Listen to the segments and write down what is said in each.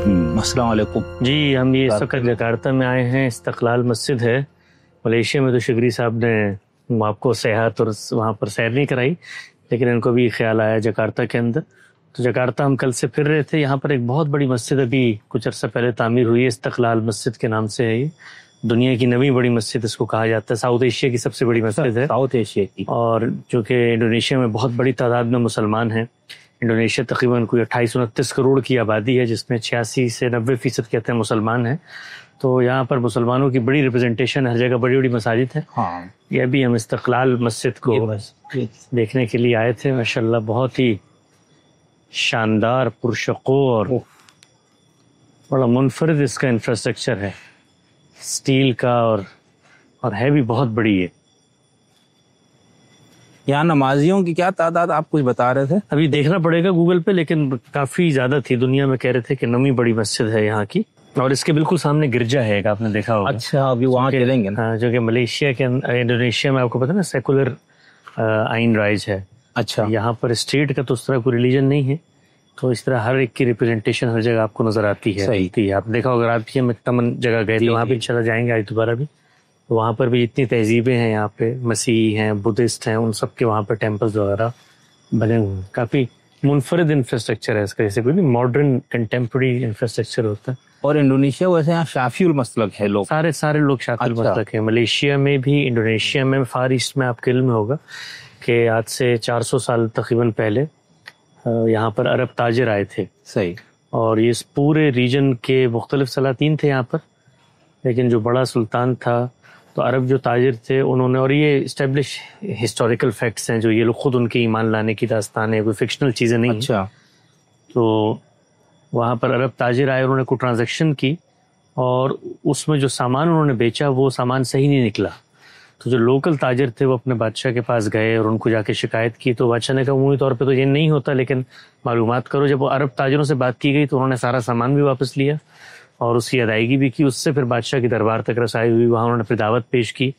السلام علیکم جی، ہم یہ اس وقت جکارتا میں آئے ہیں. استقلال مسجد ہے. ملیشیا میں تو شگری صاحب نے آپ کو سیاحت اور وہاں پر سیر نہیں کرائی، لیکن ان کو بھی خیال آیا جکارتا کے اندر. تو جکارتا ہم کل سے پھر رہے تھے. یہاں پر ایک بہت بڑی مسجد ابھی کچھ عرصہ پہلے تعمیر ہوئی ہے، استقلال مسجد کے نام سے ہے. یہ دنیا کی 9ویں بڑی مسجد اس کو کہا جاتا ہے. ساؤتھ ایشیا کی سب سے بڑی مسجد ہے، ساؤتھ ایشیا کی. اور چونکہ انڈونیشیا میں بہت بڑی تعداد میں مسلمان ہیں. انڈونیشیا تقریباً کوئی 28-29 کروڑ کی آبادی ہے، جس میں 86 سے 90% کہتے ہیں مسلمان ہیں. تو یہاں پر مسلمانوں کی بڑی ریپرزنٹیشن، ہر جگہ بڑی بڑی مساجد ہیں. ہاں، یہ بھی ہم استقلال مسجد کو دیکھنے کے لیے آئے تھے. ماشاءاللہ بہت ہی شاندار، پرشکو اور بڑا منفرد اس کا انفراسٹرکچر ہے، اسٹیل کا اور ہے بھی بہت بڑی ہے. یہاں نمازیوں کی کیا تعداد آپ کچھ بتا رہے تھے؟ ابھی دیکھنا پڑے گا گوگل پہ، لیکن کافی زیادہ تھی. دنیا میں کہہ رہے تھے کہ 9ویں بڑی مسجد ہے یہاں کی. اور اس کے بالکل سامنے گرجا ہے ایک، آپ نے دیکھا ہوگا. اچھا، ابھی وہاں چلیں گے. ہاں، جو کہ ملیشیا کے انڈونیشیا میں آپ کو پتا نا سیکولر آئین رائج ہے. اچھا، یہاں پر اسٹیٹ کا تو اس طرح کوئی ریلیجن نہیں ہے، تو اس طرح ہر ایک کی ریپرزنٹیشن ہر جگہ آپ کو نظر آتی ہے. صحیح. آپ دیکھا ہوگا رات میں تمن جگہ گئے تھے، وہاں بھی انشاءاللہ جائیں گے آج دوبارہ بھی. وہاں پر بھی اتنی تہذیبیں ہیں یہاں پہ، مسیحی ہیں، بدھسٹ ہیں، ان سب کے وہاں پر ٹیمپلز وغیرہ بنے ہوئے ہیں. کافی منفرد انفراسٹرکچر ہے اس کا، جیسے کوئی بھی ماڈرن کنٹمپرری انفراسٹرکچر ہوتا ہے. اور انڈونیشیا ویسے یہاں شافی المسلک ہے لوگ، سارے لوگ شافی المسلک ہیں. ملیشیا میں بھی، انڈونیشیا میں، فار ایسٹ میں آپ کے علم میں ہوگا کہ آج سے 400 سال تقریباً پہلے یہاں پر عرب تاجر آئے تھے. صحیح. اور یہ اس پورے ریجن کے مختلف سلاطین تھے یہاں پر، لیکن جو بڑا سلطان تھا تو عرب جو تاجر تھے انہوں نے، اور یہ اسٹیبلش ہسٹوریکل فیکٹس ہیں جو یہ لوگ خود ان کے ایمان لانے کی داستان ہے، کوئی فکشنل چیزیں نہیں. اچھا. تو وہاں پر عرب تاجر آئے، انہوں نے کوئی ٹرانزیکشن کی اور اس میں جو سامان انہوں نے بیچا وہ سامان صحیح نہیں نکلا. تو جو لوکل تاجر تھے وہ اپنے بادشاہ کے پاس گئے اور ان کو جا کے شکایت کی. تو بادشاہ نے کہا عمومی طور پہ تو یہ نہیں ہوتا، لیکن معلومات کرو. جب وہ عرب تاجروں سے بات کی گئی تو انہوں نے سارا سامان بھی واپس لیا اور اس کی ادائیگی بھی کی. اس سے پھر بادشاہ کی دربار تک رسائی ہوئی، وہاں انہوں نے پھر دعوت پیش کی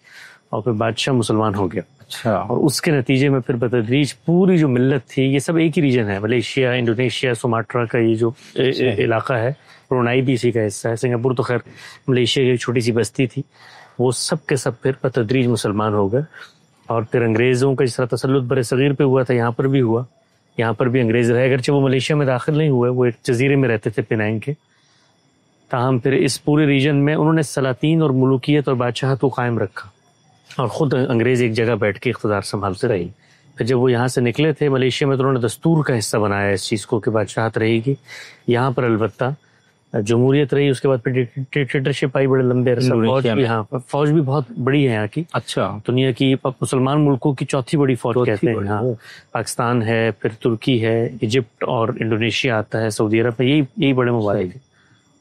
اور پھر بادشاہ مسلمان ہو گیا. اچھا. اور اس کے نتیجے میں پھر بتدریج پوری جو ملت تھی، یہ سب ایک ہی ریجن ہے، ملیشیا، انڈونیشیا، سماٹرا کا یہ جو علاقہ ہے، برونائی بھی اسی کا حصہ ہے. سنگاپور تو خیر ملیشیا کی ایک چھوٹی سی بستی تھی. وہ سب کے سب پھر بتدریج مسلمان ہو گئے. اور پھر انگریزوں کا جس طرح تسلط بر صغیر پہ ہوا تھا یہاں پر بھی ہوا. یہاں پر بھی انگریز رہے، اگرچہ وہ ملیشیا میں داخل نہیں ہوئے، وہ ایک جزیرے میں رہتے تھے پینانگ کے. تاہم پھر اس پورے ریجن میں انہوں نے سلاطین اور ملوکیت اور بادشاہت کو قائم رکھا اور خود انگریز ایک جگہ بیٹھ کے اقتدار سنبھالتے رہے. پھر جب وہ یہاں سے نکلے تھے ملیشیا میں تو انہوں نے دستور کا حصہ بنایا اس چیز کو کہ بادشاہت رہے گی یہاں پر. البتہ جمہوریت رہی، اس کے بعد پھر ڈکٹیٹرشپ آئی بڑے لمبے عرصہ. فوج بھی بہت بڑی ہے یہاں کی. اچھا. دنیا کی مسلمان ملکوں کی چوتھی بڑی فوج کہتے ہیں. ہاں، پاکستان ہے، پھر ترکی ہے، ایجپٹ اور انڈونیشیا آتا ہے، سعودی عرب میں. یہی بڑے ممالک ہیں.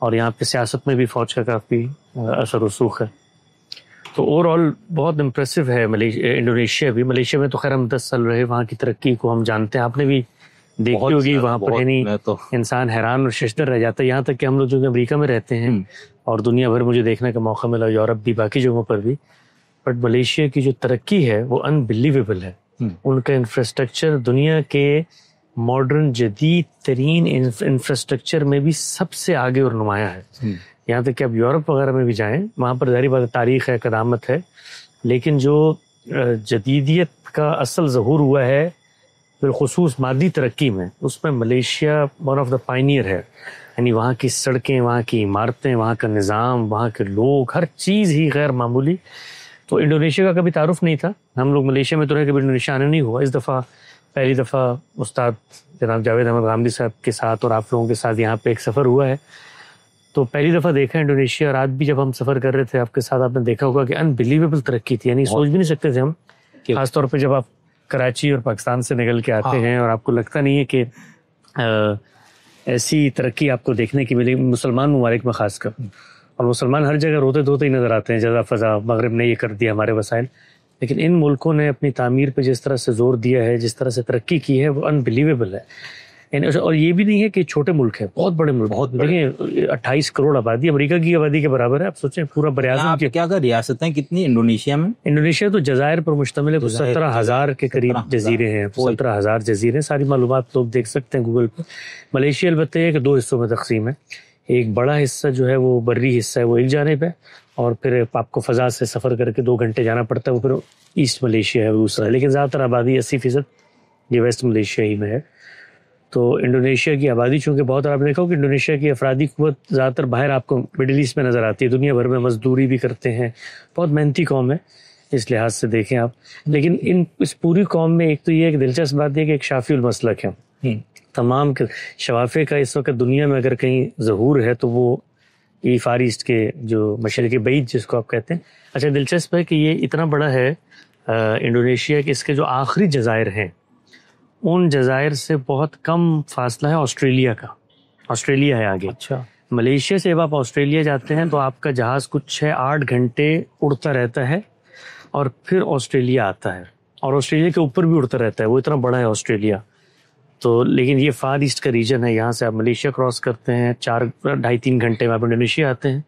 اور یہاں پہ سیاست میں بھی فوج کا کافی اثر و رسوخ ہے. تو اوور آل بہت امپریسو ہے انڈونیشیا بھی. ملیشیا میں تو خیر ہم 10 سال رہے، وہاں کی ترقی کو ہم جانتے ہیں. آپ نے بھی دیکھی ہوگی وہاں پر، یعنی انسان حیران اور ششدر رہ جاتا ہے. یہاں تک کہ ہم لوگ جو امریکہ میں رہتے ہیں اور دنیا بھر مجھے دیکھنے کا موقع ملا، یورپ بھی، باقی جگہوں پر بھی، بٹ ملیشیا کی جو ترقی ہے وہ انبلیویبل ہے. ان کا انفراسٹرکچر دنیا کے ماڈرن جدید ترین انفراسٹرکچر میں بھی سب سے آگے اور نمایاں ہے. یہاں تک کہ آپ یورپ وغیرہ میں بھی جائیں، وہاں پر ظاہری بات تاریخ ہے، قدامت ہے، لیکن جو جدیدیت کا اصل ظہور ہوا ہے بالخصوص مادی ترقی میں، اس میں Malaysia one of the pioneer ہے. یعنی وہاں کی سڑکیں، وہاں کی عمارتیں، وہاں کا نظام، وہاں کے لوگ، ہر چیز ہی غیر معمولی. تو انڈونیشیا کا کبھی تعارف نہیں تھا. ہم لوگ ملیشیا میں تو رہے، کبھی انڈونیشیا آنے نہیں ہوا. اس دفعہ پہلی دفعہ استاد جناب جاوید احمد غامدی صاحب کے ساتھ اور آپ لوگوں کے ساتھ یہاں پہ ایک سفر ہوا ہے. تو پہلی دفعہ دیکھا انڈونیشیا. اور آج بھی جب ہم سفر کر رہے تھے آپ کے ساتھ، آپ نے دیکھا ہوگا کہ انبلیویبل ترقی تھی. یعنی سوچ بھی نہیں سکتے تھے ہم، خاص طور پہ جب آپ کراچی اور پاکستان سے نکل کے آتے ہیں اور آپ کو لگتا نہیں ہے کہ ایسی ترقی آپ کو دیکھنے کی ملی مسلمان ممالک میں خاص کر. اور مسلمان ہر جگہ روتے دھوتے ہی نظر آتے ہیں، جزا فضا مغرب نے یہ کر دیا، ہمارے وسائل. لیکن ان ملکوں نے اپنی تعمیر پہ جس طرح سے زور دیا ہے، جس طرح سے ترقی کی ہے، وہ انبلیویبل ہے. اور یہ بھی نہیں ہے کہ چھوٹے ملک ہیں، بہت بڑے ملک. بہت دیکھیں 28 کروڑ آبادی امریکہ کی آبادی کے برابر ہے. آپ سوچیں پورا براعظم کی کیا ریاستیں کتنی انڈونیشیا میں؟ انڈونیشیا تو جزائر پر مشتمل ہے. 17,000 کے قریب جزیرے ہیں. 17,000 جزیرے. ساری معلومات لوگ دیکھ سکتے ہیں گوگل پہ. ملیشیا البتہ یہ کہ 2 حصوں میں تقسیم ہے. ایک بڑا حصہ جو ہے وہ بری حصہ ہے وہ ایک جانب ہے، اور پھر آپ کو فضا سے سفر کر کے 2 گھنٹے جانا پڑتا ہے، وہ پھر ایسٹ ملیشیا ہے وہ دوسرا، لیکن زیادہ تر آبادی 80% یہ ویسٹ ملیشیا ہی میں ہے۔ تو انڈونیشیا کی آبادی چونکہ بہت، اور آپ نے دیکھا کہ انڈونیشیا کی افرادی قوت زیادہ تر باہر آپ کو مڈل ایسٹ میں نظر آتی ہے، دنیا بھر میں مزدوری بھی کرتے ہیں، بہت محنتی قوم ہے اس لحاظ سے دیکھیں آپ۔ لیکن اس پوری قوم میں ایک تو یہ ایک دلچسپ بات ہے کہ ایک شافی المسلک ہے، تمام شوافے کا اس وقت دنیا میں اگر کہیں ظہور ہے تو وہ یہ فار ایسٹ کے جو مشرق بعید جس کو آپ کہتے ہیں۔ اچھا دلچسپ ہے کہ یہ اتنا بڑا ہے انڈونیشیا کہ اس کے جو آخری جزائر ہیں ان جزائر سے بہت کم فاصلہ ہے آسٹریلیا کا، آسٹریلیا ہے آگے۔ اچھا، ملیشیا سے جب آپ آسٹریلیا جاتے ہیں تو آپ کا جہاز کچھ 6-8 گھنٹے اڑتا رہتا ہے اور پھر آسٹریلیا آتا ہے، اور آسٹریلیا کے اوپر بھی اڑتا رہتا ہے، وہ اتنا بڑا ہے آسٹریلیا۔ تو لیکن یہ فار ایسٹ کا ریجن ہے، یہاں سے آپ ملیشیا کراس کرتے ہیں 4-2.5-3 گھنٹے میں آپ انڈونیشیا آتے ہیں،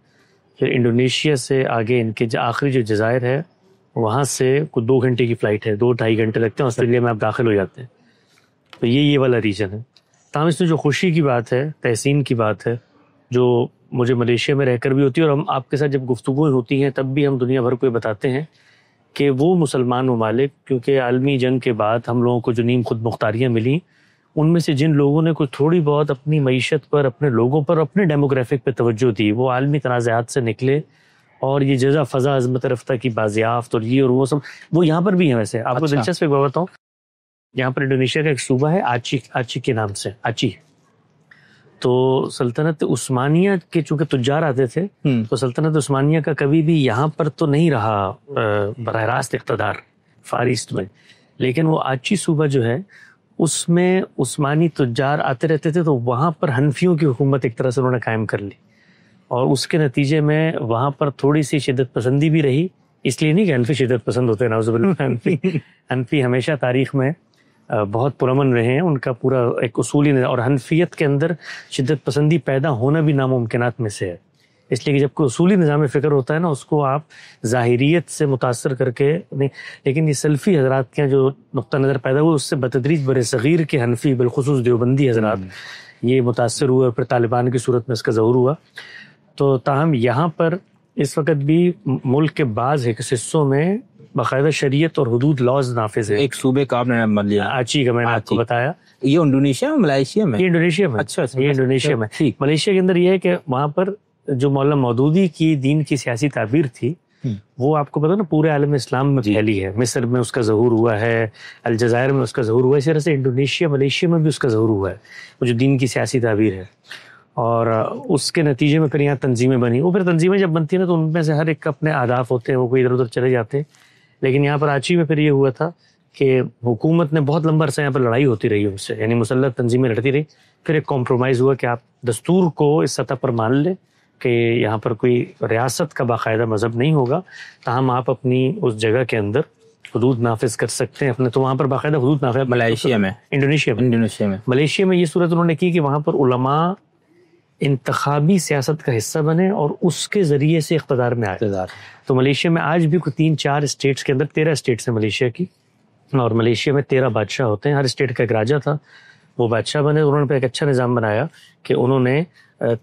پھر انڈونیشیا سے آگے ان کے آخری جو جزائر ہے وہاں سے کوئی 2 گھنٹے کی فلائٹ ہے، 2-2.5 گھنٹے لگتے ہیں، آسٹریلیا میں آپ داخل ہو جاتے ہیں۔ تو یہ والا ریجن ہے۔ تاہم اس میں جو خوشی کی بات ہے، تحسین کی بات ہے، جو مجھے ملیشیا میں رہ کر بھی ہوتی ہے، اور ہم آپ کے ساتھ جب گفتگویں ہوتی ہیں تب بھی ہم دنیا بھر کو یہ بتاتے ہیں کہ وہ مسلمان ممالک، کیونکہ عالمی جنگ کے بعد ہم لوگوں کو جو نیم خود مختاریاں ملیں، ان میں سے جن لوگوں نے کوئی تھوڑی بہت اپنی معیشت پر، اپنے لوگوں پر، اپنے ڈیموگرافک پہ توجہ دی، وہ عالمی تنازعات سے نکلے، اور یہ جزا فضا عظمت رفتہ کی بازیافت اور یہ اور وہ سب وہ یہاں پر بھی ہیں۔ ویسے آپ کو دلچسپ ایک بات بتاؤں، یہاں پر انڈونیشیا کا ایک صوبہ ہے آچی کے نام سے، آچی۔ تو سلطنت عثمانیہ کے چونکہ تجار آتے تھے تو سلطنت عثمانیہ کا کبھی بھی یہاں پر تو نہیں رہا براہ راست اقتدار فار ایسٹ میں، لیکن وہ آچی صوبہ جو ہے اس میں عثمانی تجار آتے رہتے تھے، تو وہاں پر حنفیوں کی حکومت ایک طرح سے انہوں نے قائم کر لی، اور اس کے نتیجے میں وہاں پر تھوڑی سی شدت پسندی بھی رہی۔ اس لیے نہیں کہ حنفی شدت پسند ہوتے ہیں، نعوذ باللہ، حنفی ہمیشہ تاریخ میں بہت پرامن رہے ہیں، ان کا پورا ایک اصولی نظام، اور حنفیت کے اندر شدت پسندی پیدا ہونا بھی ناممکنات میں سے ہے، اس لیے کہ جب کوئی اصولی نظام فکر ہوتا ہے نا، اس کو آپ ظاہریت سے متاثر کر کے نہیں، لیکن یہ سلفی حضرات کے جو نقطہ نظر پیدا ہوا اس سے بتدریج بر صغیر کے حنفی بالخصوص دیوبندی حضرات یہ متاثر ہوئے، پھر طالبان کی صورت میں اس کا ظہور ہوا۔ تو تاہم یہاں پر اس وقت بھی ملک کے بعض حصوں میں باقاعدہ شریعت اور حدود لاز نافذ ہے۔ ایک صوبے کا آپ نے نام لیا، آچی کا میں نے آپ کو بتایا، یہ انڈونیشیا میں، ملائیشیا میں، یہ انڈونیشیا میں، اچھا یہ انڈونیشیا میں۔ ملیشیا کے اندر یہ ہے کہ وہاں پر جو مولانا مودودی کی دین کی سیاسی تعبیر تھی وہ آپ کو پتا نا پورے عالم اسلام میں پھیلی ہے، مصر میں اس کا ظہور ہوا ہے، الجزائر میں اس کا ظہور ہوا ہے، اسی طرح سے انڈونیشیا ملیشیا میں بھی اس کا ظہور ہوا ہے، وہ جو دین کی سیاسی تعبیر ہے، اور اس کے نتیجے میں پھر یہاں تنظیمیں بنی۔ وہ پھر تنظیمیں جب بنتی ہیں نا تو ان میں سے ہر ایک کا اپنے اہداف ہوتے ہیں، وہ کوئی ادھر ادھر چلے جاتے ہیں، لیکن یہاں پر آچی میں پھر یہ ہوا تھا کہ حکومت نے بہت لمبا عرصہ یہاں پر لڑائی ہوتی رہی ان سے، یعنی مسلح تنظیمیں لڑتی رہی، پھر ایک کمپرومائز ہوا کہ آپ دستور کو اس سطح پر مان لیں کہ یہاں پر کوئی ریاست کا باقاعدہ مذہب نہیں ہوگا، تاہم آپ اپنی اس جگہ کے اندر حدود نافذ کر سکتے ہیں اپنے، تو وہاں پر باقاعدہ حدود نافذ۔ ملائیشیا میں، انڈونیشیا میں ملیشیا میں یہ صورت انہوں نے کی کہ وہاں پر علماء انتخابی سیاست کا حصہ بنے اور اس کے ذریعے سے اقتدار میں آئے۔ تو ملیشیا میں آج بھی کوئی 3-4 اسٹیٹس کے اندر 13 اسٹیٹس ہیں ملیشیا کی، اور ملیشیا میں 13 بادشاہ ہوتے ہیں، ہر اسٹیٹ کا ایک راجہ تھا، وہ بادشاہ بنے۔ انہوں نے ایک اچھا نظام بنایا کہ انہوں نے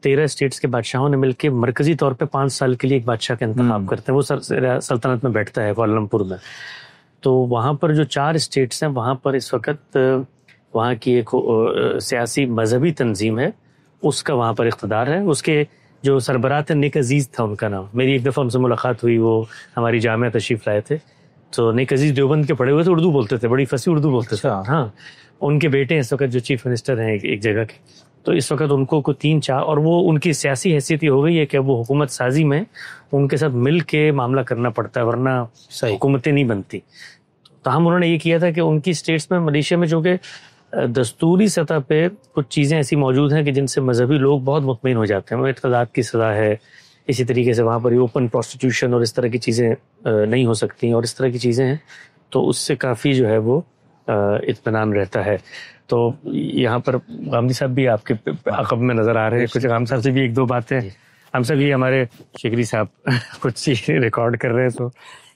13 اسٹیٹس کے بادشاہوں نے مل کے مرکزی طور پہ 5 سال کے لیے ایک بادشاہ کا انتخاب کرتے ہیں، وہ سلطنت میں بیٹھتا ہے کوالالمپور میں۔ تو وہاں پر جو 4 اسٹیٹس ہیں وہاں پر اس وقت وہاں کی ایک سیاسی مذہبی تنظیم ہے، اس کا وہاں پر اقتدار ہے، اس کے جو سربراہ تھے نیک عزیز تھا ان کا نام، میری ایک دفعہ ان سے ملاقات ہوئی، وہ ہماری جامعہ تشریف لائے تھے، تو نیک عزیز دیوبند کے پڑھے ہوئے تھے، اردو بولتے تھے، بڑی فصیح اردو بولتے تھے۔ ہاں، ان کے بیٹے اس وقت جو چیف منسٹر ہیں ایک جگہ کے، تو اس وقت ان کو کوئی 3-4، اور وہ ان کی سیاسی حیثیت یہ ہو گئی ہے کہ وہ حکومت سازی میں ان کے ساتھ مل کے معاملہ کرنا پڑتا ہے، ورنہ حکومتیں نہیں بنتی۔ تاہم انہوں نے یہ کیا تھا کہ ان کی اسٹیٹس میں، ملیشیا میں چونکہ دستوری سطح پہ کچھ چیزیں ایسی موجود ہیں کہ جن سے مذہبی لوگ بہت مطمئن ہو جاتے ہیں، وہ ارتداد کی سزا ہے، اسی طریقے سے وہاں پر اوپن پروسٹیٹیوشن اور اس طرح کی چیزیں نہیں ہو سکتی، اور اس طرح کی چیزیں ہیں، تو اس سے کافی جو ہے وہ اطمینان رہتا ہے۔ تو یہاں پر غامدی صاحب بھی آپ کے عقب میں نظر آ رہے ہیں، کچھ غام صاحب سے بھی 1-2 باتیں، ہم سب یہ ہمارے شکری صاحب کچھ چیزیں ریکارڈ کر رہے ہیں، تو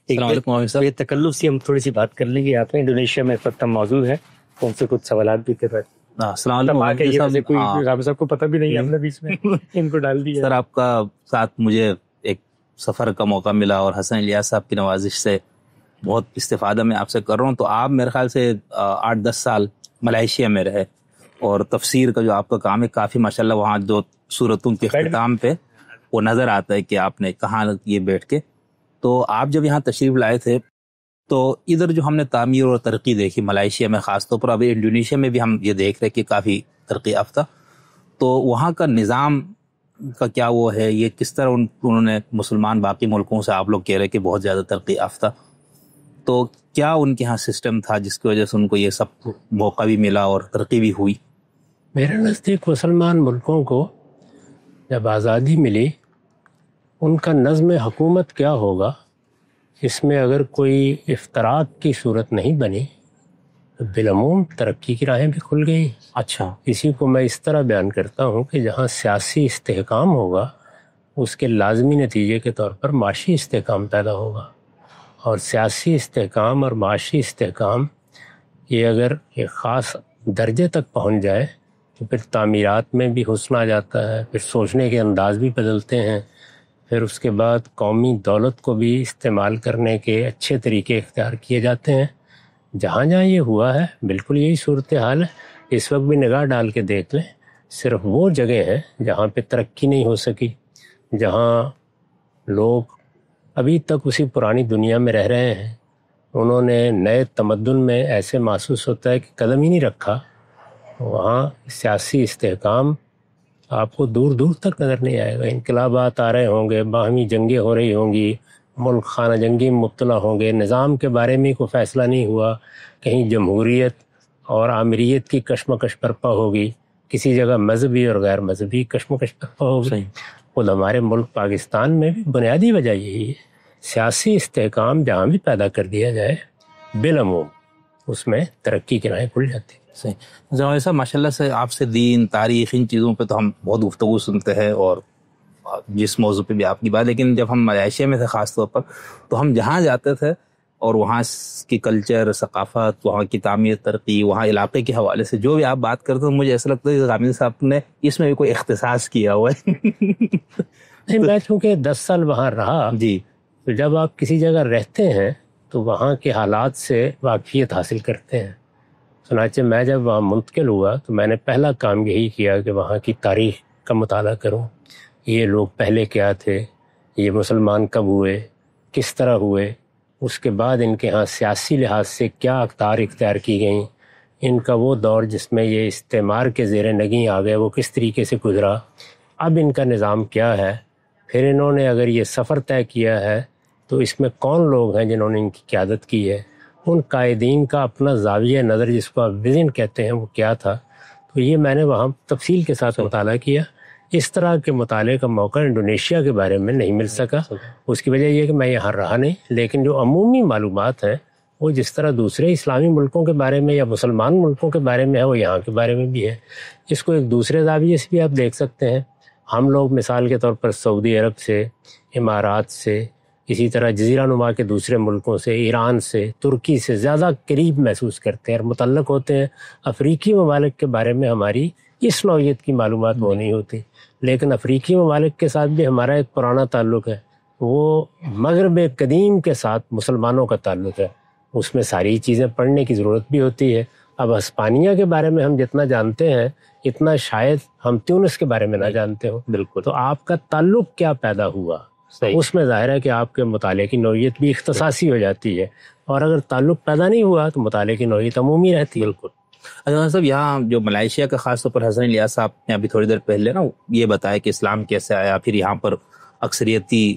یہ تکلف سے ہم تھوڑی سی بات کر لیں گے۔ یہاں پہ انڈونیشیا میں اس وقت ہم موجود ہیں، ان سے کچھ سوالات بھی کر رہے ہیں۔ السلام تب آ کے یہ ویسے کوئی علیکم ہم سب کو پتہ بھی نہیں ہے، ہم نے بیچ میں ان کو ڈال دیا. سر، آپ کا ساتھ مجھے ایک سفر کا موقع ملا اور حسن الیاس صاحب کی نوازش سے بہت استفادہ میں آپ سے کر رہا ہوں. تو آپ میرے خیال سے 8-10 سال ملائیشیا میں رہے اور تفسیر کا جو آپ کا کام ہے کافی ماشاءاللہ وہاں جو صورتوں کے اختتام پہ وہ نظر آتا ہے کہ آپ نے کہاں یہ بیٹھ کے. تو آپ جب یہاں تشریف لائے تھے تو ادھر جو ہم نے تعمیر اور ترقی دیکھی ملائیشیا میں خاص طور پر، ابھی انڈونیشیا میں بھی ہم یہ دیکھ رہے کہ کافی ترقی یافتہ، تو وہاں کا نظام کا کیا وہ ہے، یہ کس طرح انہوں نے مسلمان باقی ملکوں سے، آپ لوگ کہہ رہے کہ بہت زیادہ ترقی یافتہ، تو کیا ان کے ہاں سسٹم تھا جس کی وجہ سے ان کو یہ سب موقع بھی ملا اور ترقی بھی ہوئی؟ میرے نزدیک مسلمان ملکوں کو جب آزادی ملی، ان کا نظم حکومت کیا ہوگا اس میں اگر کوئی افتراق کی صورت نہیں بنی تو بالعموم ترقی کی راہیں بھی کھل گئی. اچھا. اسی کو میں اس طرح بیان کرتا ہوں کہ جہاں سیاسی استحکام ہوگا اس کے لازمی نتیجے کے طور پر معاشی استحکام پیدا ہوگا، اور سیاسی استحکام اور معاشی استحکام یہ اگر ایک خاص درجے تک پہنچ جائے تو پھر تعمیرات میں بھی حسن آ جاتا ہے، پھر سوچنے کے انداز بھی بدلتے ہیں، پھر اس کے بعد قومی دولت کو بھی استعمال کرنے کے اچھے طریقے اختیار کیے جاتے ہیں. جہاں جہاں یہ ہوا ہے بالکل یہی صورتحال ہے. اس وقت بھی نگاہ ڈال کے دیکھ لیں، صرف وہ جگہ ہیں جہاں پہ ترقی نہیں ہو سکی، جہاں لوگ ابھی تک اسی پرانی دنیا میں رہ رہے ہیں. انہوں نے نئے تمدن میں ایسے محسوس ہوتا ہے کہ قدم ہی نہیں رکھا. وہاں سیاسی استحکام آپ کو دور دور تک نظر نہیں آئے گا. انقلابات آ رہے ہوں گے، باہمی جنگیں ہو رہی ہوں گی، ملک خانہ جنگی میں مبتلا ہوں گے، نظام کے بارے میں کوئی فیصلہ نہیں ہوا، کہیں جمہوریت اور آمریت کی کشمکش برپا ہوگی، کسی جگہ مذہبی اور غیر مذہبی کشمکش برپا ہوگی. خود ہمارے ملک پاکستان میں بھی بنیادی وجہ یہی ہے. سیاسی استحکام جہاں بھی پیدا کر دیا جائے بالعموم اس میں ترقی کی راہیں کھل جاتی. صحیح. جناب صاحب، ماشاء اللہ سے آپ سے دین، تاریخ، ان چیزوں پہ تو ہم بہت گفتگو سنتے ہیں اور جس موضوع پہ بھی آپ کی بات، لیکن جب ہم ملائیشیا میں تھے خاص طور پر تو ہم جہاں جاتے تھے اور وہاں کی کلچر، ثقافت، وہاں کی تعمیر، ترقی، وہاں علاقے کے حوالے سے جو بھی آپ بات کرتے ہیں، مجھے ایسا لگتا ہے کہ غامدی صاحب نے اس میں بھی کوئی اختصاص کیا ہوا ہے. نہیں، میں چونکہ 10 سال وہاں رہا، جی. تو جب آپ کسی جگہ رہتے ہیں تو وہاں کے حالات سے واقفیت حاصل کرتے ہیں. چنانچہ میں جب وہاں منتقل ہوا تو میں نے پہلا کام یہی کیا کہ وہاں کی تاریخ کا مطالعہ کروں. یہ لوگ پہلے کیا تھے، یہ مسلمان کب ہوئے، کس طرح ہوئے، اس کے بعد ان کے ہاں سیاسی لحاظ سے کیا اقدار اختیار کی گئیں، ان کا وہ دور جس میں یہ استعمار کے زیر نگیں آ گئے وہ کس طریقے سے گزرا، اب ان کا نظام کیا ہے. پھر انہوں نے اگر یہ سفر طے کیا ہے تو اس میں کون لوگ ہیں جنہوں نے ان کی قیادت کی ہے، ان قائدین کا اپنا زاویہ نظر جس کو آپ ویژن کہتے ہیں وہ کیا تھا. تو یہ میں نے وہاں تفصیل کے ساتھ مطالعہ کیا. اس طرح کے مطالعے کا موقع انڈونیشیا کے بارے میں نہیں مل سکا. اس کی وجہ یہ کہ میں یہاں رہا نہیں، لیکن جو عمومی معلومات ہیں وہ جس طرح دوسرے اسلامی ملکوں کے بارے میں یا مسلمان ملکوں کے بارے میں ہے وہ یہاں کے بارے میں بھی ہے. اس کو ایک دوسرے زاویے سے بھی آپ دیکھ سکتے ہیں. ہم لوگ مثال کے طور پر سعودی عرب سے، امارات سے، اسی طرح جزیرہ نما کے دوسرے ملکوں سے، ایران سے، ترکی سے زیادہ قریب محسوس کرتے ہیں اور متعلق ہوتے ہیں. افریقی ممالک کے بارے میں ہماری اس نوعیت کی معلومات وہ نہیں ہوتی، لیکن افریقی ممالک کے ساتھ بھی ہمارا ایک پرانا تعلق ہے. وہ مغرب قدیم کے ساتھ مسلمانوں کا تعلق ہے، اس میں ساری چیزیں پڑھنے کی ضرورت بھی ہوتی ہے. اب ہسپانیہ کے بارے میں ہم جتنا جانتے ہیں اتنا شاید ہم تیونس کے بارے میں نہ جانتے ہو. بالکل. تو آپ کا تعلق کیا پیدا ہوا، اس میں ظاہر ہے کہ آپ کے مطالعے کی نوعیت بھی اختصاصی ہو جاتی ہے، اور اگر تعلق پیدا نہیں ہوا تو مطالعے کی نوعیت عمومی رہتی ہے. بالکل. اچھا صاحب، یہاں جو ملائیشیا کا خاص طور پر حسن الیاس صاحب نے ابھی تھوڑی دیر پہلے نا یہ بتایا کہ اسلام کیسے آیا، پھر یہاں پر اکثریتی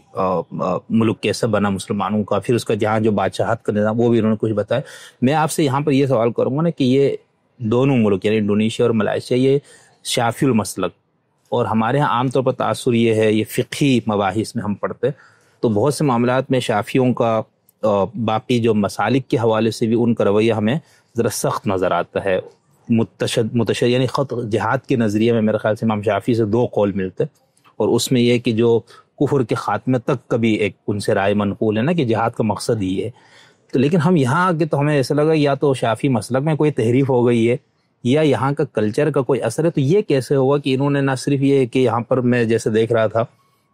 ملک کیسے بنا مسلمانوں کا، پھر اس کا جہاں جو بادشاہت کا نظام وہ بھی انہوں نے کچھ بتایا. میں آپ سے یہاں پر یہ سوال کروں گا نا کہ یہ دونوں ملک یعنی انڈونیشیا اور ملائیشیا یہ شافعی المسلک، اور ہمارے ہاں عام طور پر تاثر یہ ہے، یہ فقہی مباحث میں ہم پڑھتے تو بہت سے معاملات میں شافعیوں کا باقی جو مسالک کے حوالے سے بھی ان کا رویہ ہمیں ذرا سخت نظر آتا ہے، متشدد یعنی خط جہاد کے نظریے میں میرے خیال سے امام شافعی سے 2 قول ملتے، اور اس میں یہ کہ جو کفر کے خاتمے تک کبھی ایک ان سے رائے منقول ہے نا کہ جہاد کا مقصد ہی ہے. تو لیکن ہم یہاں آ کے تو ہمیں ایسا لگا یا تو شافعی مسلک میں کوئی تحریف ہو گئی ہے یا یہاں کا کلچر کا کوئی اثر ہے؟ تو یہ کیسے ہوا کہ انہوں نے نہ صرف یہ کہ یہاں پر میں جیسے دیکھ رہا تھا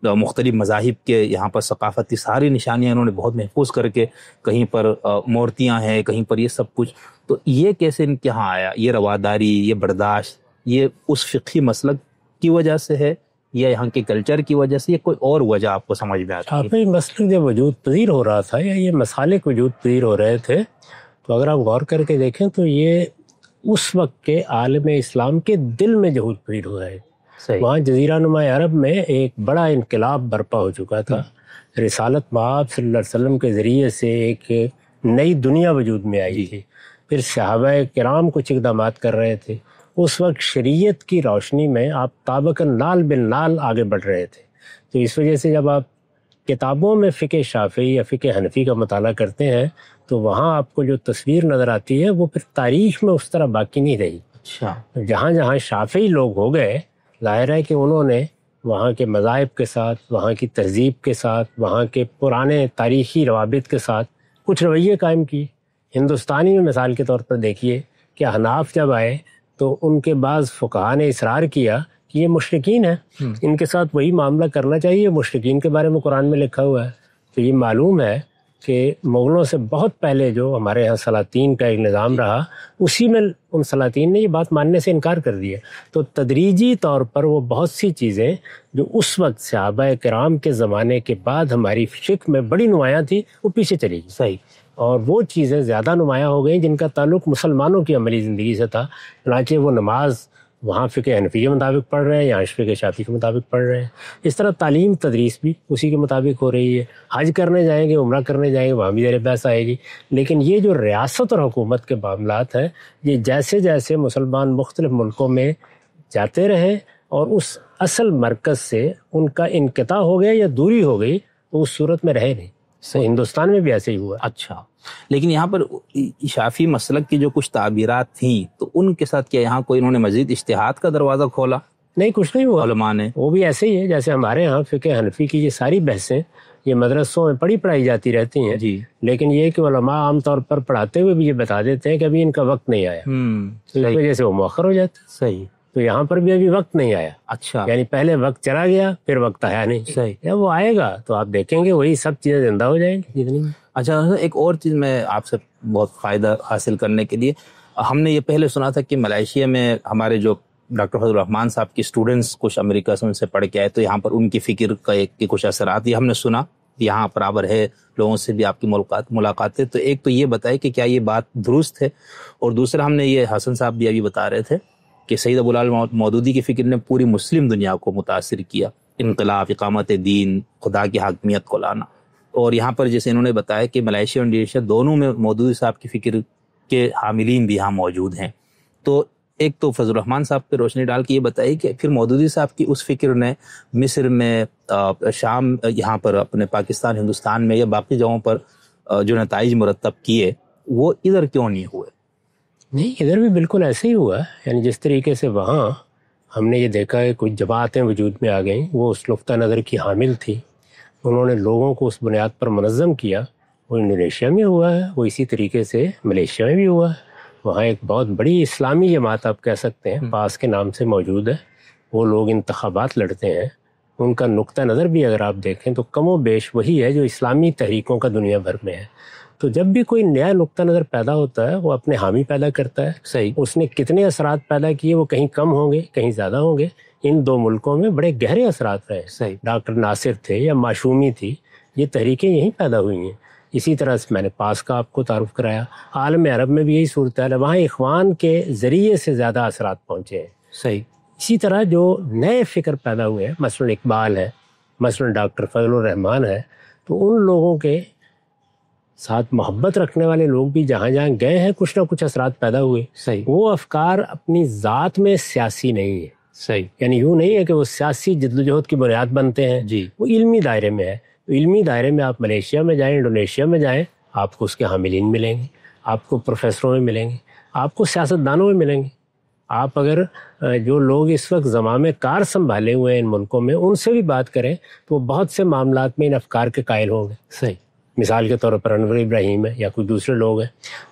مختلف مذاہب کے یہاں پر ثقافتی ساری نشانیاں انہوں نے بہت محفوظ کر کے، کہیں پر مورتیاں ہیں، کہیں پر یہ سب کچھ، تو یہ کیسے ان کے یہاں آیا؟ یہ رواداری، یہ برداشت، یہ اس فقہی مسلک کی وجہ سے ہے یا یہاں کے کلچر کی وجہ سے، یا کوئی اور وجہ آپ کو سمجھ میں آتی ہے؟ شافعی مسلک جب وجود پذیر ہو رہا تھا یا یہ مسالک وجود پذیر ہو رہے تھے، تو اگر آپ غور کر کے دیکھیں تو یہ اس وقت کے عالم اسلام کے دل میں ظہور پذیر ہوا ہے۔ وہاں جزیرہ نما عرب میں ایک بڑا انقلاب برپا ہو چکا تھا، رسالت مآب صلی اللہ علیہ وسلم کے ذریعے سے ایک نئی دنیا وجود میں آئی تھی، پھر صحابہ کرام کچھ اقدامات کر رہے تھے، اس وقت شریعت کی روشنی میں آپ طابقاً نال بالنال آگے بڑھ رہے تھے۔ تو اس وجہ سے جب آپ کتابوں میں فقہ شافعی یا فقہ حنفی کا مطالعہ کرتے ہیں تو وہاں آپ کو جو تصویر نظر آتی ہے وہ پھر تاریخ میں اس طرح باقی نہیں رہی۔ اچھا، جہاں جہاں شافعی لوگ ہو گئے، ظاہر ہے کہ انہوں نے وہاں کے مذاہب کے ساتھ، وہاں کی تہذیب کے ساتھ، وہاں کے پرانے تاریخی روابط کے ساتھ کچھ رویے قائم کیے۔ ہندوستانی میں مثال کے طور پر دیکھیے کہ احناف جب آئے تو ان کے بعض فقہا نے اصرار کیا کہ یہ مشرکین ہیں، ان کے ساتھ وہی معاملہ کرنا چاہیے، مشرکین کے بارے میں قرآن میں لکھا ہوا ہے۔ تو یہ معلوم ہے کہ مغلوں سے بہت پہلے جو ہمارے ہاں سلاطین کا ایک نظام رہا، اسی میں ان سلاطین نے یہ بات ماننے سے انکار کر دیا۔ تو تدریجی طور پر وہ بہت سی چیزیں جو اس وقت صحابہ کرام کے زمانے کے بعد ہماری فقہ میں بڑی نمایاں تھی، وہ پیچھے چلی گئی۔ صحیح۔ اور وہ چیزیں زیادہ نمایاں ہو گئیں جن کا تعلق مسلمانوں کی عملی زندگی سے تھا، چنانچہ وہ نماز وہاں فقہ حنفی کے مطابق پڑھ رہے ہیں، یہاں فقہ شافعی کے مطابق پڑھ رہے ہیں۔ اس طرح تعلیم تدریس بھی اسی کے مطابق ہو رہی ہے۔ حج کرنے جائیں گے، عمرہ کرنے جائیں گے، وہاں بھی زیر بحث آئے گی۔ لیکن یہ جو ریاست اور حکومت کے معاملات ہیں، یہ جیسے جیسے مسلمان مختلف ملکوں میں جاتے رہے اور اس اصل مرکز سے ان کا انقطاع ہو گیا یا دوری ہو گئی، تو اس صورت میں رہے نہیں۔ تو ہندوستان میں بھی ایسے ہی ہوا۔ اچھا، لیکن یہاں پر شافعی مسلک کی جو کچھ تعبیرات تھیں تو ان کے ساتھ کیا یہاں کوئی انہوں نے مزید اجتہاد کا دروازہ کھولا؟ نہیں، کچھ نہیں ہوا علماء نے۔ وہ بھی ایسے ہی ہے جیسے ہمارے ہاں فقہ حنفی کی یہ ساری بحثیں یہ مدرسوں میں پڑھائی جاتی رہتی ہیں، جی، لیکن یہ کہ علماء عام طور پر پڑھاتے ہوئے بھی یہ بتا دیتے ہیں کہ ابھی ان کا وقت نہیں آیا، تو اس وجہ سے وہ مؤخر ہو جاتے ہیں۔ صحیح۔ تو یہاں پر بھی ابھی وقت نہیں آیا، اچھا، یعنی پہلے وقت چلا گیا پھر وقت آیا نہیں۔ صحیح۔ جب وہ آئے گا تو آپ دیکھیں گے وہی سب چیزیں زندہ ہو جائیں گی جتنی۔ اچھا، ایک اور چیز میں آپ سے بہت فائدہ حاصل کرنے کے لیے، ہم نے یہ پہلے سنا تھا کہ ملائیشیا میں ہمارے جو ڈاکٹر فضل الرحمان صاحب کی اسٹوڈنٹس کچھ امریکہ سے ان سے پڑھ کے آئے تو یہاں پر ان کی فکر کا ایک کچھ اثرات یہ ہم نے سنا، یہاں برابر ہے، لوگوں سے بھی آپ کی ملاقاتیں، تو ایک تو یہ بتائے کہ کیا یہ بات درست ہے، اور دوسرا ہم نے یہ حسن صاحب بھی ابھی بتا رہے تھے کہ سید ابو العلا مودودی کی فکر نے پوری مسلم دنیا کو متاثر کیا، انقلاب، اقامت دین، خدا کی حاکمیت کو لانا۔ اور یہاں پر جیسے انہوں نے بتایا کہ ملائیشیا اور انڈونیشیا دونوں میں مودودی صاحب کی فکر کے حاملین بھی یہاں موجود ہیں۔ تو ایک تو فضل الرحمان صاحب پہ روشنی ڈال کے یہ بتائی کہ پھر مودودی صاحب کی اس فکر نے مصر میں، شام، یہاں پر اپنے پاکستان، ہندوستان میں یا باقی جگہوں پر جو نتائج مرتب کیے وہ ادھر کیوں نہیں ہوئے؟ نہیں، ادھر بھی بالکل ایسے ہی ہوا، یعنی جس طریقے سے وہاں ہم نے یہ دیکھا ہے کچھ جماعتیں وجود میں آ گئیں، وہ اس نقطہ نظر کی حامل تھی، انہوں نے لوگوں کو اس بنیاد پر منظم کیا، وہ انڈونیشیا میں ہوا ہے، وہ اسی طریقے سے ملیشیا میں بھی ہوا ہے۔ وہاں ایک بہت بڑی اسلامی جماعت آپ کہہ سکتے ہیں، پاس کے نام سے موجود ہے، وہ لوگ انتخابات لڑتے ہیں، ان کا نقطہ نظر بھی اگر آپ دیکھیں تو کم و بیش وہی ہے جو اسلامی تحریکوں کا دنیا بھر میں ہے۔ تو جب بھی کوئی نیا نقطہ نظر پیدا ہوتا ہے وہ اپنے حامی پیدا کرتا ہے۔ صحیح۔ اس نے کتنے اثرات پیدا کیے، وہ کہیں کم ہوں گے کہیں زیادہ ہوں گے، ان دو ملکوں میں بڑے گہرے اثرات رہے۔ صحیح۔ ڈاکٹر ناصر تھے یا معشومی تھی، یہ تحریکیں یہیں پیدا ہوئی ہیں۔ اسی طرح سے میں نے پاس کا آپ کو تعارف کرایا، عالم عرب میں بھی یہی صورتحال ہے، وہاں اخوان کے ذریعے سے زیادہ اثرات پہنچے ہیں۔ صحیح۔ اسی طرح جو نئے فکر پیدا ہوئے ہیں، مثلا اقبال ہے، مثلا ڈاکٹر فضل الرحمان ہے، تو ان لوگوں کے ساتھ محبت رکھنے والے لوگ بھی جہاں جہاں گئے ہیں کچھ نہ کچھ اثرات پیدا ہوئے۔ صحیح۔ وہ افکار اپنی ذات میں سیاسی نہیں ہے، صحیح، یعنی یوں نہیں ہے کہ وہ سیاسی جدوجہد کی بنیاد بنتے ہیں، جی، وہ علمی دائرے میں ہے۔ تو علمی دائرے میں آپ ملیشیا میں جائیں، انڈونیشیا میں جائیں، آپ کو اس کے حاملین ملیں گے، آپ کو پروفیسروں میں ملیں گے، آپ کو سیاستدانوں میں ملیں گے۔ آپ اگر جو لوگ اس وقت زمام کار سنبھالے ہوئے ہیں ان ملکوں میں، ان سے بھی بات کریں تو وہ بہت سے معاملات میں ان افکار کے قائل ہوں گے۔ صحیح۔ مثال کے طور پر انور ابراہیم ہے یا کوئی دوسرے لوگ ہیں،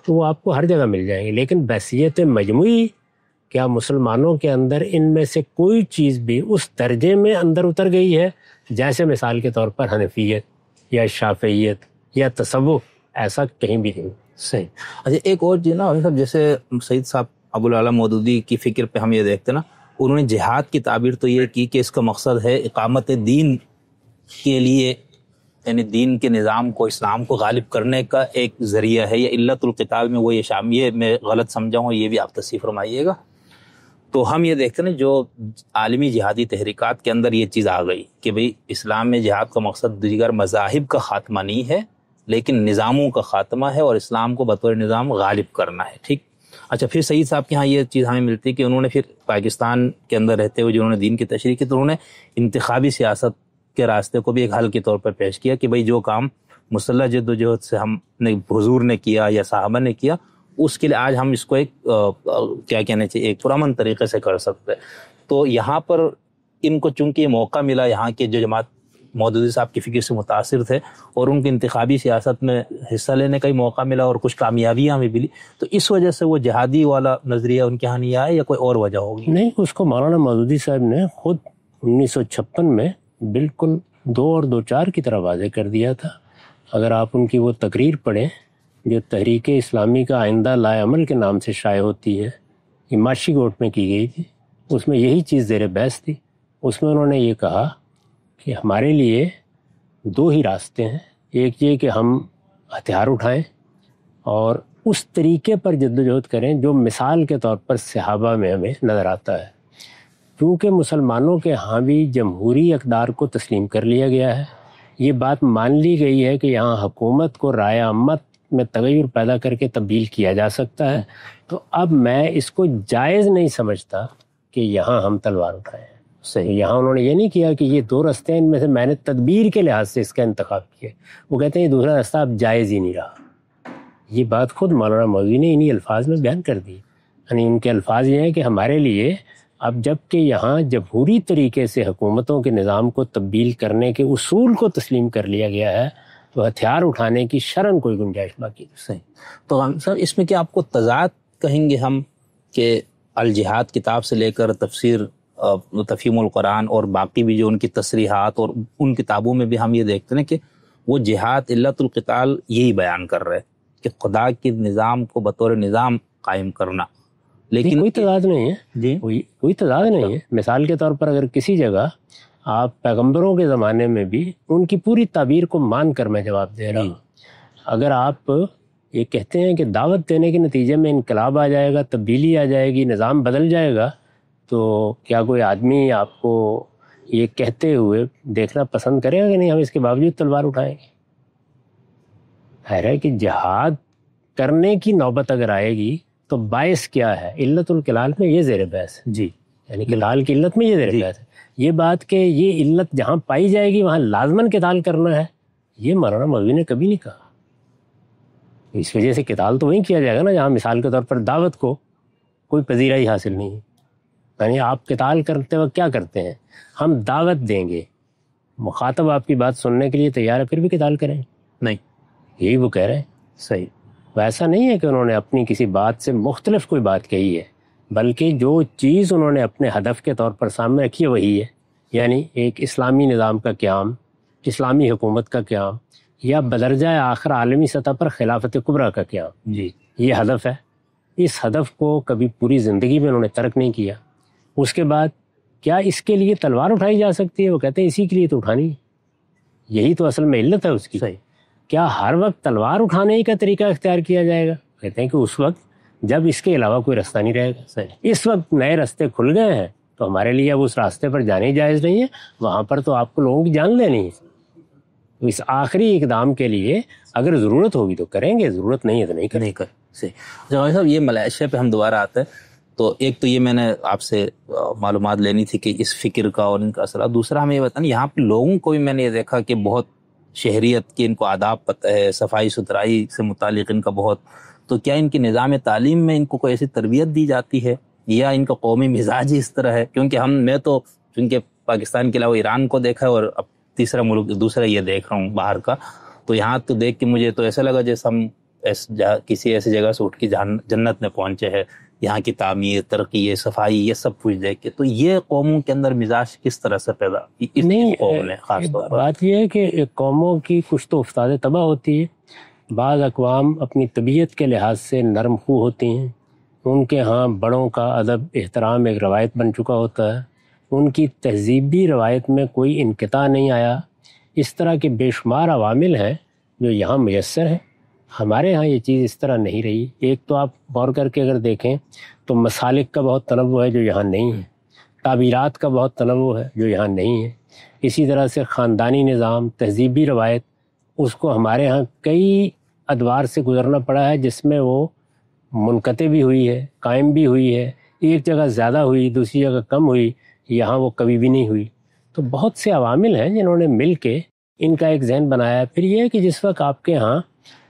تو وہ آپ کو ہر جگہ مل جائیں گے، لیکن بحثیت مجموعی کیا مسلمانوں کے اندر ان میں سے کوئی چیز بھی اس درجے میں اندر اتر گئی ہے جیسے مثال کے طور پر حنفیت یا شافعیت یا تصوف؟ ایسا کہیں بھی نہیں. صحیح. اچھا ایک اور چیز نا جیسے سعید صاحب ابوالعلا مودودی کی فکر پہ ہم یہ دیکھتے نا، انہوں نے جہاد کی تعبیر تو یہ کی کہ اس کا مقصد ہے اقامت دین کے لیے، یعنی دین کے نظام کو، اسلام کو غالب کرنے کا ایک ذریعہ ہے. یا علت القتال میں وہ یہ میں غلط سمجھا ہوں، یہ بھی آپ تصحیح فرمائیے گا. تو ہم یہ دیکھتے ہیں جو عالمی جہادی تحریکات کے اندر یہ چیز آ گئی کہ بھئی اسلام میں جہاد کا مقصد دیگر مذاہب کا خاتمہ نہیں ہے لیکن نظاموں کا خاتمہ ہے، اور اسلام کو بطور نظام غالب کرنا ہے. ٹھیک. اچھا پھر سعید صاحب کے ہاں یہ چیز ہمیں ملتی ہے کہ انہوں نے پھر پاکستان کے اندر رہتے ہوئے جنہوں نے دین کی تشریح کی تو انہوں نے انتخابی سیاست کے راستے کو بھی ایک حل کے طور پر پیش کیا کہ بھئی جو کام مسلح جد و جہد سے ہم نے حضور نے کیا یا صحابہ نے کیا، اس کے لیے آج ہم اس کو ایک کیا کہنا چاہیے ایک پرامن طریقے سے کر سکتے ہیں. تو یہاں پر ان کو چونکہ یہ موقع ملا، یہاں کے جو جماعت مودودی صاحب کی فکر سے متاثر تھے اور ان کی انتخابی سیاست میں حصہ لینے کا ہی موقع ملا اور کچھ کامیابیاں بھی ملی، تو اس وجہ سے وہ جہادی والا نظریہ ان کے یہاں نہیں آیا یا کوئی اور وجہ ہوگی؟ نہیں، اس کو مولانا مودودی صاحب نے خود 1956 میں بالکل 2 اور 2 4 کی طرح واضح کر دیا تھا. اگر آپ ان کی وہ تقریر پڑھیں جو تحریک اسلامی کا آئندہ لائے عمل کے نام سے شائع ہوتی ہے، یہ ماشی گوٹ میں کی گئی تھی، اس میں یہی چیز زیر بحث تھی. اس میں انہوں نے یہ کہا کہ ہمارے لیے 2 ہی راستے ہیں، ایک یہ کہ ہم ہتھیار اٹھائیں اور اس طریقے پر جدوجہد کریں جو مثال کے طور پر صحابہ میں ہمیں نظر آتا ہے. کیونکہ مسلمانوں کے ہاں بھی جمہوری اقدار کو تسلیم کر لیا گیا ہے، یہ بات مان لی گئی ہے کہ یہاں حکومت کو رائے عامت میں تغیر پیدا کر کے تبدیل کیا جا سکتا ہے. تو اب میں اس کو جائز نہیں سمجھتا کہ یہاں ہم تلوار اٹھائیں. صحیح. یہاں انہوں نے یہ نہیں کیا کہ یہ 2 راستے ہیں، ان میں سے میں نے تدبیر کے لحاظ سے اس کا انتخاب کیا. وہ کہتے ہیں یہ دوسرا راستہ اب جائز ہی نہیں رہا. یہ بات خود مولانا مودودی نے انہی الفاظ میں بیان کر دی. یعنی ان کے الفاظ یہ ہیں کہ ہمارے لیے اب جب کہ یہاں جمہوری طریقے سے حکومتوں کے نظام کو تبدیل کرنے کے اصول کو تسلیم کر لیا گیا ہے تو ہتھیار اٹھانے کی شرعاً کوئی گنجائش باقی نہیں. صحیح. تو صاحب اس میں کیا آپ کو تضاد کہیں گے ہم کہ الجہاد کتاب سے لے کر تفہیم القرآن اور باقی بھی جو ان کی تصریحات اور ان کتابوں میں بھی ہم یہ دیکھتے ہیں کہ وہ جہاد علت القتال یہی بیان کر رہے کہ خدا کے نظام کو بطور نظام قائم کرنا، لیکن کوئی تضاد نہیں ہے جی کوئی تضاد نہیں ہے. مثال کے طور پر اگر کسی جگہ آپ پیغمبروں کے زمانے میں بھی ان کی پوری تعبیر کو مان کر میں جواب دے رہا ہوں، اگر آپ یہ کہتے ہیں کہ دعوت دینے کے نتیجے میں انقلاب آ جائے گا، تبدیلی آ جائے گی، نظام بدل جائے گا، تو کیا کوئی آدمی آپ کو یہ کہتے ہوئے دیکھنا پسند کرے گا کہ نہیں ہم اس کے باوجود تلوار اٹھائیں گے؟ خیر ہے کہ جہاد کرنے کی نوبت اگر آئے گی تو باعث کیا ہے؟ علت القتال میں یہ زیر بحث ہے. جی یعنی قتال کی علت میں یہ زیر بحث ہے. یہ بات کہ یہ علت جہاں پائی جائے گی وہاں لازماً قتال کرنا ہے، یہ مولانا مودودی نے کبھی نہیں کہا. اس وجہ سے قتال تو وہیں کیا جائے گا نا جہاں مثال کے طور پر دعوت کو کوئی پذیرائی حاصل نہیں ہے. یعنی آپ قتال کرتے وقت کیا کرتے ہیں؟ ہم دعوت دیں گے، مخاطب آپ کی بات سننے کے لیے تیار ہے، پھر بھی قتال کریں نہیں، یہی وہ کہہ رہے ہیں. صحیح. ویسا نہیں ہے کہ انہوں نے اپنی کسی بات سے مختلف کوئی بات کہی ہے، بلکہ جو چیز انہوں نے اپنے ہدف کے طور پر سامنے رکھی ہے وہی ہے. یعنی ایک اسلامی نظام کا قیام، اسلامی حکومت کا قیام، یا بدرجہ آخر عالمی سطح پر خلافت کبریٰ کا قیام. جی یہ ہدف ہے. اس ہدف کو کبھی پوری زندگی میں انہوں نے ترک نہیں کیا. اس کے بعد کیا اس کے لیے تلوار اٹھائی جا سکتی ہے؟ وہ کہتے ہیں اسی کے لیے تو اٹھانی، یہی تو اصل میں علت ہے اس کی. صحیح. کیا ہر وقت تلوار اٹھانے ہی کا طریقہ اختیار کیا جائے گا؟ کہتے ہیں کہ اس وقت جب اس کے علاوہ کوئی راستہ نہیں رہے گا. صحیح. اس وقت نئے راستے کھل گئے ہیں تو ہمارے لیے اب اس راستے پر جانے ہی جائز نہیں ہے، وہاں پر تو آپ کو لوگوں کی جان لینی ہے. تو اس آخری اقدام کے لیے اگر ضرورت ہوگی تو کریں گے، ضرورت نہیں ہے تو نہیں کریں. صحیح. جواب صاحب یہ ملائیشیا پہ ہم دوبارہ آتے ہیں، تو ایک تو یہ میں نے آپ سے معلومات لینی تھی کہ اس فکر کا اور ان کا اثر. دوسرا ہمیں یہ بتانا یہاں پہ لوگوں کو بھی میں نے یہ دیکھا کہ بہت شہریت کی ان کو آداب پتہ ہے، صفائی ستھرائی سے متعلق ان کا بہت. تو کیا ان کی نظام تعلیم میں ان کو کوئی ایسی تربیت دی جاتی ہے یا ان کا قومی مزاج ہی اس طرح ہے؟ کیونکہ میں تو چونکہ پاکستان کے علاوہ ایران کو دیکھا ہے اور اب تیسرا ملک دوسرا یہ دیکھ رہا ہوں باہر کا، تو یہاں تو دیکھ کے مجھے تو ایسا لگا جیسے ہم کسی ایسی جگہ سے اٹھ کے جنت میں پہنچے ہیں یہاں کی تعمیر، ترقی، صفائی، یہ سب کچھ دیکھ کے، تو یہ قوموں کے اندر مزاج کس طرح سے پیدا نہیں، قوم نے خاص طور پر؟ بات یہ ہے کہ قوموں کی کچھ تو افتادیں تباہ ہوتی ہے، بعض اقوام اپنی طبیعت کے لحاظ سے نرم خو ہوتی ہیں، ان کے ہاں بڑوں کا ادب احترام ایک روایت بن چکا ہوتا ہے، ان کی تہذیبی روایت میں کوئی انقطاع نہیں آیا۔ اس طرح کے بے شمار عوامل ہیں جو یہاں میسر ہیں، ہمارے ہاں یہ چیز اس طرح نہیں رہی۔ ایک تو آپ غور کر کے اگر دیکھیں تو مسالک کا بہت تنوع ہے جو یہاں نہیں ہے، تعبیرات کا بہت تنوع ہے جو یہاں نہیں ہے، اسی طرح سے خاندانی نظام، تہذیبی روایت، اس کو ہمارے ہاں کئی ادوار سے گزرنا پڑا ہے، جس میں وہ منقطع بھی ہوئی ہے، قائم بھی ہوئی ہے، ایک جگہ زیادہ ہوئی، دوسری جگہ کم ہوئی، یہاں وہ کبھی بھی نہیں ہوئی۔ تو بہت سے عوامل ہیں جنہوں نے مل کے ان کا ایک ذہن بنایا ہے۔ پھر یہ ہے کہ جس وقت آپ کے ہاں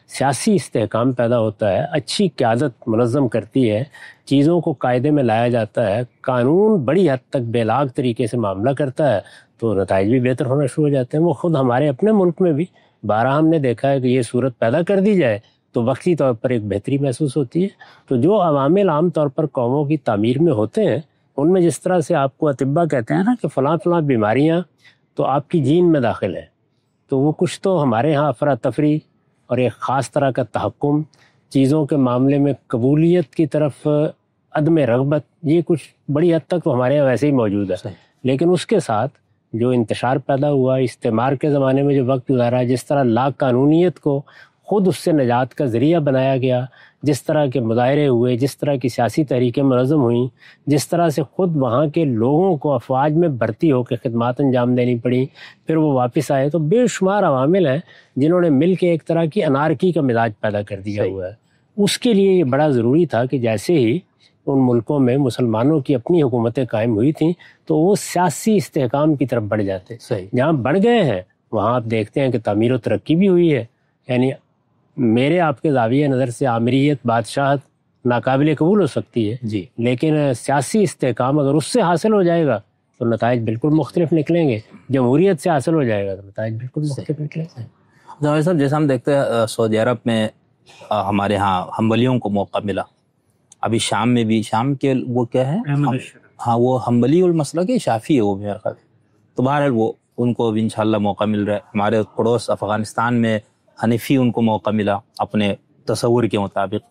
سیاسی استحکام پیدا ہوتا ہے، اچھی قیادت منظم کرتی ہے، چیزوں کو قاعدے میں لایا جاتا ہے، قانون بڑی حد تک بے لاگ طریقے سے معاملہ کرتا ہے، تو نتائج بھی بہتر ہونا شروع ہو جاتے ہیں۔ وہ خود ہمارے اپنے ملک میں بھی بارہ ہم نے دیکھا ہے کہ یہ صورت پیدا کر دی جائے تو وقتی طور پر ایک بہتری محسوس ہوتی ہے۔ تو جو عوامل عام طور پر قوموں کی تعمیر میں ہوتے ہیں، ان میں جس طرح سے آپ کو اطباء کہتے ہیں نا کہ فلاں فلاں بیماریاں تو آپ کی جین میں داخل ہیں، تو وہ کچھ تو ہمارے ہاں افراتفری اور ایک خاص طرح کا تحکم، چیزوں کے معاملے میں قبولیت کی طرف عدم رغبت، یہ کچھ بڑی حد تک تو ہمارے یہاں ویسے ہی موجود ہے۔ لیکن اس کے ساتھ جو انتشار پیدا ہوا، استعمار کے زمانے میں جو وقت گزارا، جس طرح لا قانونیت کو خود اس سے نجات کا ذریعہ بنایا گیا، جس طرح کے مظاہرے ہوئے، جس طرح کی سیاسی تحریکیں منظم ہوئیں، جس طرح سے خود وہاں کے لوگوں کو افواج میں بھرتی ہو کے خدمات انجام دینی پڑی، پھر وہ واپس آئے، تو بے شمار عوامل ہیں جنہوں نے مل کے ایک طرح کی انارکی کا مزاج پیدا کر دیا ہوا ہے۔ اس کے لیے یہ بڑا ضروری تھا کہ جیسے ہی ان ملکوں میں مسلمانوں کی اپنی حکومتیں قائم ہوئی تھیں تو وہ سیاسی استحکام کی طرف بڑھ جاتے۔ جہاں بڑھ گئے ہیں وہاں آپ دیکھتے ہیں کہ تعمیر و ترقی بھی ہوئی ہے۔ یعنی میرے آپ کے زاویہ نظر سے آمریت، بادشاہت ناقابل قبول ہو سکتی ہے جی، لیکن لیکن سیاسی استحکام اگر اس سے حاصل ہو جائے گا تو نتائج بالکل مختلف نکلیں گے، جمہوریت سے حاصل ہو جائے گا تو نتائج بالکل مختلف نکلیں گے۔ جناب صاحب، جیسے ہم دیکھتے ہیں سعودی عرب میں ہمارے ہاں حنبلیوں کو موقع ملا، ابھی شام میں بھی، شام کے وہ کیا ہے، ہاں وہ حنبلی المسلک ہے، شافعی ہے وہ میرا خیال، تو بہرحال وہ ان کو بھی انشاءاللہ موقع مل رہا ہے۔ ہمارے پڑوس افغانستان میں حنفی ان کو موقع ملا اپنے تصور کے مطابق،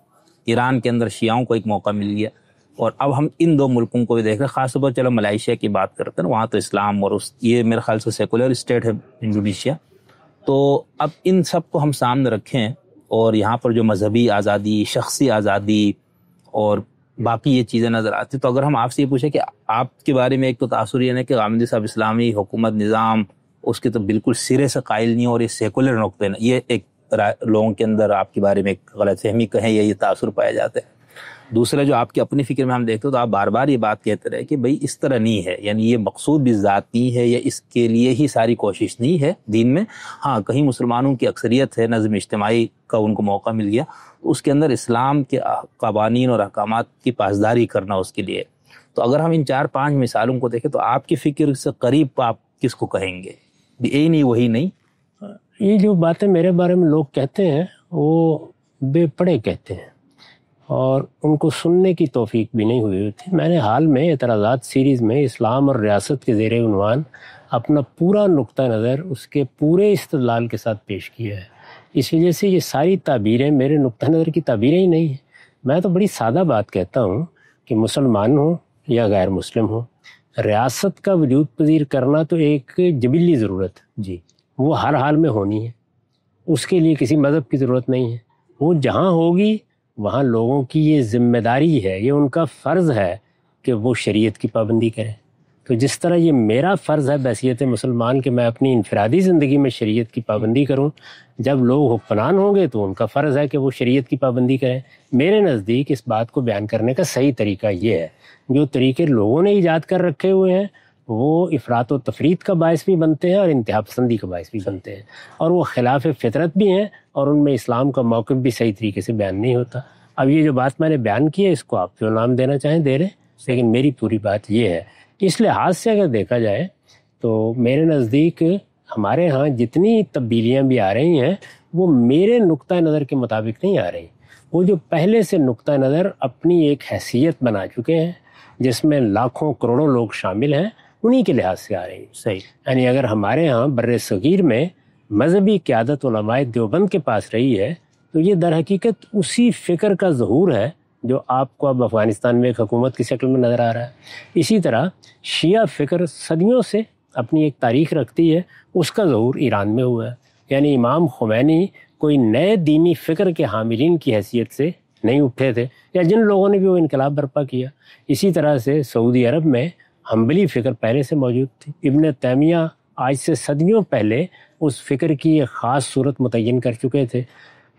ایران کے اندر شیعوں کو ایک موقع مل گیا، اور اب ہم ان دو ملکوں کو بھی دیکھ رہے ہیں، خاص طور پر چلو ملائیشیا کی بات کرتے ہیں، وہاں تو اسلام اور یہ میرے خیال سے سیکولر اسٹیٹ ہے انڈونیشیا، تو اب ان سب کو ہم سامنے رکھیں اور یہاں پر جو مذہبی آزادی، شخصی آزادی اور باقی یہ چیزیں نظر آتی، تو اگر ہم آپ سے یہ پوچھیں کہ آپ کے بارے میں، ایک تو تاثر یہ ہے کہ غامدی صاحب اسلامی حکومت نظام اس کے تو بالکل سرے سے قائل نہیں، اور یہ سیکولر نقطے نا، یہ ایک لوگوں کے اندر آپ کے بارے میں ایک غلط فہمی کہیں یا یہ تاثر پایا جاتا ہے۔ دوسرا جو آپ کی اپنی فکر میں ہم دیکھتے ہیں تو آپ بار بار یہ بات کہتے رہے کہ بھئی اس طرح نہیں ہے، یعنی یہ مقصود بھی ذات نہیں ہے، یا اس کے لیے ہی ساری کوشش نہیں ہے دین میں، ہاں کہیں مسلمانوں کی اکثریت ہے، نظم اجتماعی کا ان کو موقع مل گیا، اس کے اندر اسلام کے قوانین اور احکامات کی پاسداری کرنا اس کے لیے۔ تو اگر ہم ان 4-5 مثالوں کو دیکھیں تو آپ کی فکر سے قریب آپ کس کو کہیں گے؟ یہی نہیں وہی نہیں؟ یہ جو باتیں میرے بارے میں لوگ کہتے ہیں وہ بے پڑے کہتے ہیں، اور ان کو سننے کی توفیق بھی نہیں ہوئی تھی۔ میں نے حال میں اعتراضات سیریز میں اسلام اور ریاست کے زیر عنوان اپنا پورا نقطہ نظر اس کے پورے استدلال کے ساتھ پیش کیا ہے۔ اس وجہ سے یہ ساری تعبیریں میرے نقطہ نظر کی تعبیریں ہی نہیں ہیں۔ میں تو بڑی سادہ بات کہتا ہوں کہ مسلمان ہوں یا غیر مسلم ہوں، ریاست کا وجود پذیر کرنا تو ایک جبلی ضرورت ہے، جی، وہ ہر حال میں ہونی ہے، اس کے لیے کسی مذہب کی ضرورت نہیں ہے۔ وہ جہاں ہوگی وہاں لوگوں کی یہ ذمہ داری ہے، یہ ان کا فرض ہے کہ وہ شریعت کی پابندی کریں۔ تو جس طرح یہ میرا فرض ہے بحیثیت مسلمان کہ میں اپنی انفرادی زندگی میں شریعت کی پابندی کروں، جب لوگ حکمران ہوں گے تو ان کا فرض ہے کہ وہ شریعت کی پابندی کریں۔ میرے نزدیک اس بات کو بیان کرنے کا صحیح طریقہ یہ ہے، جو طریقے لوگوں نے ایجاد کر رکھے ہوئے ہیں وہ افراط و تفریط کا باعث بھی بنتے ہیں اور انتہا پسندی کا باعث بھی بنتے ہیں، اور وہ خلاف فطرت بھی ہیں، اور ان میں اسلام کا موقف بھی صحیح طریقے سے بیان نہیں ہوتا۔ اب یہ جو بات میں نے بیان کی ہے اس کو آپ جو نام دینا چاہیں دے رہے، لیکن میری پوری بات یہ ہے۔ اس لحاظ سے اگر دیکھا جائے تو میرے نزدیک ہمارے ہاں جتنی تبدیلیاں بھی آ رہی ہیں وہ میرے نقطہ نظر کے مطابق نہیں آ رہی۔ وہ جو پہلے سے نقطہ نظر اپنی ایک حیثیت بنا چکے ہیں جس میں لاکھوں کروڑوں لوگ شامل ہیں، انہی کے لحاظ سے آ رہی ہیں. صحیح. یعنی اگر ہمارے ہاں بر صغیر میں مذہبی قیادت علماء دیوبند کے پاس رہی ہے تو یہ در حقیقت اسی فکر کا ظہور ہے جو آپ کو اب افغانستان میں ایک حکومت کی شکل میں نظر آ رہا ہے. اسی طرح شیعہ فکر صدیوں سے اپنی ایک تاریخ رکھتی ہے، اس کا ظہور ایران میں ہوا ہے. یعنی امام خمینی کوئی نئے دینی فکر کے حاملین کی حیثیت سے نہیں اٹھے تھے، یا جن لوگوں نے بھی وہ انقلاب برپا کیا. اسی طرح سے سعودی عرب میں حنبلی فکر پہلے سے موجود تھی. ابن تیمیہ آج سے صدیوں پہلے اس فکر کی ایک خاص صورت متعین کر چکے تھے.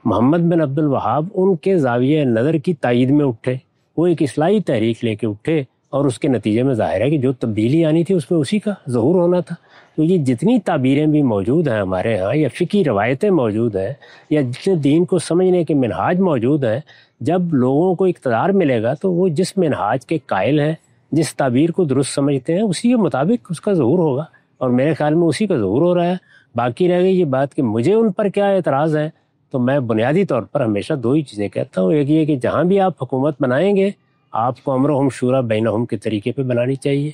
محمد بن عبد الوہاب ان کے زاویہ نظر کی تائید میں اٹھے، وہ ایک اصلاحی تحریک لے کے اٹھے، اور اس کے نتیجے میں ظاہر ہے کہ جو تبدیلی آنی تھی اس میں اسی کا ظہور ہونا تھا. تو یہ جتنی تعبیریں بھی موجود ہیں ہمارے ہاں، یا فقہی روایتیں موجود ہیں، یا جتنے دین کو سمجھنے کے منہاج موجود ہیں، جب لوگوں کو اقتدار ملے گا تو وہ جس منہاج کے قائل ہیں، جس تعبیر کو درست سمجھتے ہیں، اسی کے مطابق اس کا ظہور ہوگا. اور میرے خیال میں اسی کا ظہور ہو رہا ہے. باقی رہ گئی یہ بات کہ مجھے ان پر کیا اعتراض ہے، تو میں بنیادی طور پر ہمیشہ دو ہی چیزیں کہتا ہوں. ایک یہ کہ جہاں بھی آپ حکومت بنائیں گے آپ کو امرہم شورا بینہم کے طریقے پہ بنانی چاہیے.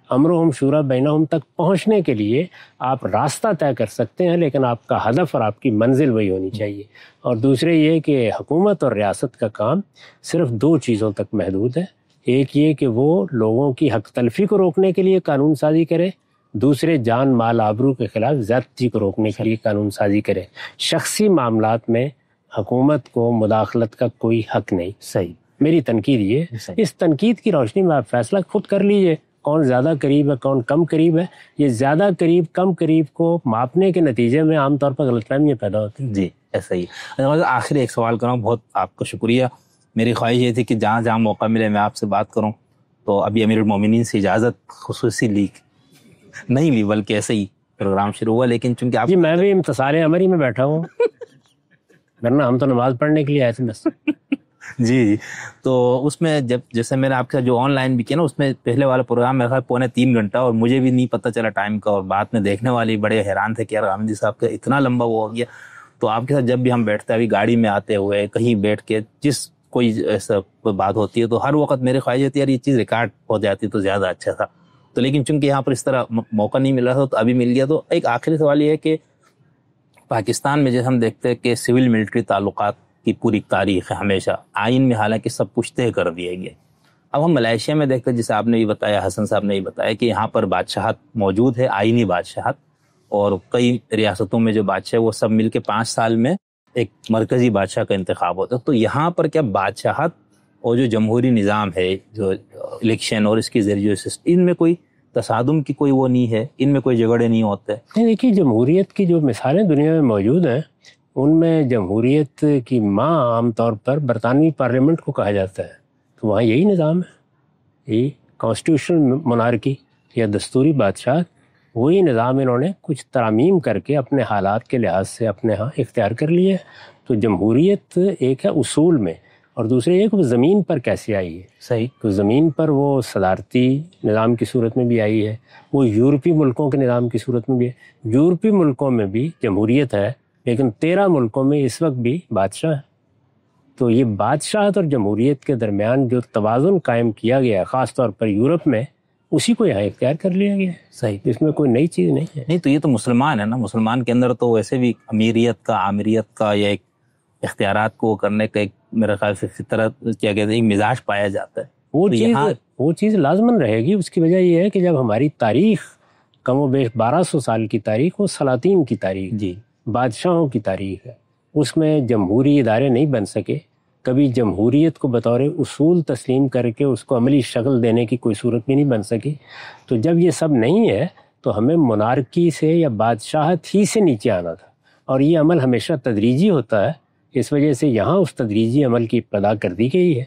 امرہم شورا بینہم تک پہنچنے کے لیے آپ راستہ طے کر سکتے ہیں، لیکن آپ کا ہدف اور آپ کی منزل وہی ہونی چاہیے. اور دوسرے یہ کہ حکومت اور ریاست کا کام صرف دو چیزوں تک محدود ہے. ایک یہ کہ وہ لوگوں کی حق تلفی کو روکنے کے لیے قانون سازی کرے، دوسرے جان مال آبرو کے خلاف زیادتی کو روکنے کے لیے قانون سازی کرے. شخصی معاملات میں حکومت کو مداخلت کا کوئی حق نہیں. صحیح. میری تنقید یہ، اس تنقید کی روشنی میں آپ فیصلہ خود کر لیجئے کون زیادہ قریب ہے کون کم قریب ہے. یہ زیادہ قریب کم قریب کو ماپنے کے نتیجے میں عام طور پر غلط فہمیاں پیدا ہوتی ہیں. جی ایسا ہی. آخر ایک سوال کروں، بہت آپ کا شکریہ. میری خواہش یہ تھی کہ جہاں جہاں موقع ملے میں آپ سے بات کروں. تو ابھی امیر المومنین سے اجازت خصوصی نہیں لی، بلکہ ایسے ہی پروگرام شروع ہوا. لیکن چونکہ آپ جی میں بھی امتصال امری میں بیٹھا ہوں، ورنہ ہم تو نماز پڑھنے کے لیے آئے تھے بس. جی تو اس میں جب جیسے میں نے آپ کا جو آن لائن بھی کیا نا، اس میں پہلے والا پروگرام میرا 2.25 گھنٹہ، اور مجھے بھی نہیں پتہ چلا ٹائم کا، اور بعد میں دیکھنے والے بڑے حیران تھے کہ یار غامدی صاحب کا اتنا لمبا وہ ہو گیا. تو آپ کے ساتھ جب بھی ہم بیٹھتے ہیں، ابھی گاڑی میں آتے ہوئے کہیں بیٹھ کے جس کوئی ایسا بات ہوتی ہے، تو ہر وقت میرے خواہش ہوتی ہے یار یہ چیز ریکارڈ ہو جاتی تو زیادہ اچھا تھا. تو لیکن چونکہ یہاں پر اس طرح موقع نہیں مل رہا تھا تو ابھی مل گیا. تو ایک آخری سوال یہ ہے کہ پاکستان میں جیسے ہم دیکھتے ہیں کہ سول ملٹری تعلقات کی پوری تاریخ ہے ہمیشہ، آئین میں حالانکہ سب کچھ طے کر دیے گئے. اب ہم ملائیشیا میں دیکھتے ہیں، جسے آپ نے بھی بتایا، حسن صاحب نے بھی بتایا کہ یہاں پر بادشاہت موجود ہے، آئینی بادشاہت، اور کئی ریاستوں میں جو بادشاہ وہ سب مل کے 5 سال میں ایک مرکزی بادشاہ کا انتخاب ہوتا ہے. تو یہاں پر کیا بادشاہت اور جو جمہوری نظام ہے، جو الیکشن اور اس کی ذریعے سسٹم، ان میں کوئی تصادم کی کوئی وہ نہیں ہے، ان میں کوئی جھگڑے نہیں ہوتے؟ دیکھیے جمہوریت کی جو مثالیں دنیا میں موجود ہیں ان میں جمہوریت کی ماں عام طور پر برطانوی پارلیمنٹ کو کہا جاتا ہے. تو وہاں یہی نظام ہے، یہی کانسٹیٹیوشنل مونارکی یا دستوری بادشاہ، وہی نظام انہوں نے کچھ ترامیم کر کے اپنے حالات کے لحاظ سے اپنے ہاں اختیار کر لیے. تو جمہوریت ایک ہے اصول میں، اور دوسرے یہ کہ وہ زمین پر کیسے آئی ہے. صحیح. تو زمین پر وہ صدارتی نظام کی صورت میں بھی آئی ہے، وہ یورپی ملکوں کے نظام کی صورت میں بھی ہے. یورپی ملکوں میں بھی جمہوریت ہے، لیکن 13 ملکوں میں اس وقت بھی بادشاہ ہے. تو یہ بادشاہت اور جمہوریت کے درمیان جو توازن قائم کیا گیا ہے خاص طور پر یورپ میں، اسی کو یہاں اختیار کر لیا گیا ہے. صحیح. اس میں کوئی نئی چیز نہیں ہے. نہیں تو یہ تو مسلمان ہے نا، مسلمان کے اندر تو ویسے بھی امیریت کا، عامریت کا، یا ایک اختیارات کو کرنے کا ایک میرے خیال سے طرح کیا کہتے ہیں ایک مزاج پایا جاتا ہے. وہ چیز لازماً رہے گی. اس کی وجہ یہ ہے کہ جب ہماری تاریخ کم و بیش 1200 سال کی تاریخ، وہ سلاطین کی تاریخ، جی بادشاہوں کی تاریخ ہے، اس میں جمہوری ادارے نہیں بن سکے. کبھی جمہوریت کو بطور اصول تسلیم کر کے اس کو عملی شکل دینے کی کوئی صورت بھی نہیں بن سکی. تو جب یہ سب نہیں ہے تو ہمیں مونارکی سے یا بادشاہت ہی سے نیچے آنا تھا، اور یہ عمل ہمیشہ تدریجی ہوتا ہے. اس وجہ سے یہاں اس تدریجی عمل کی ابتدا کر دی گئی ہے.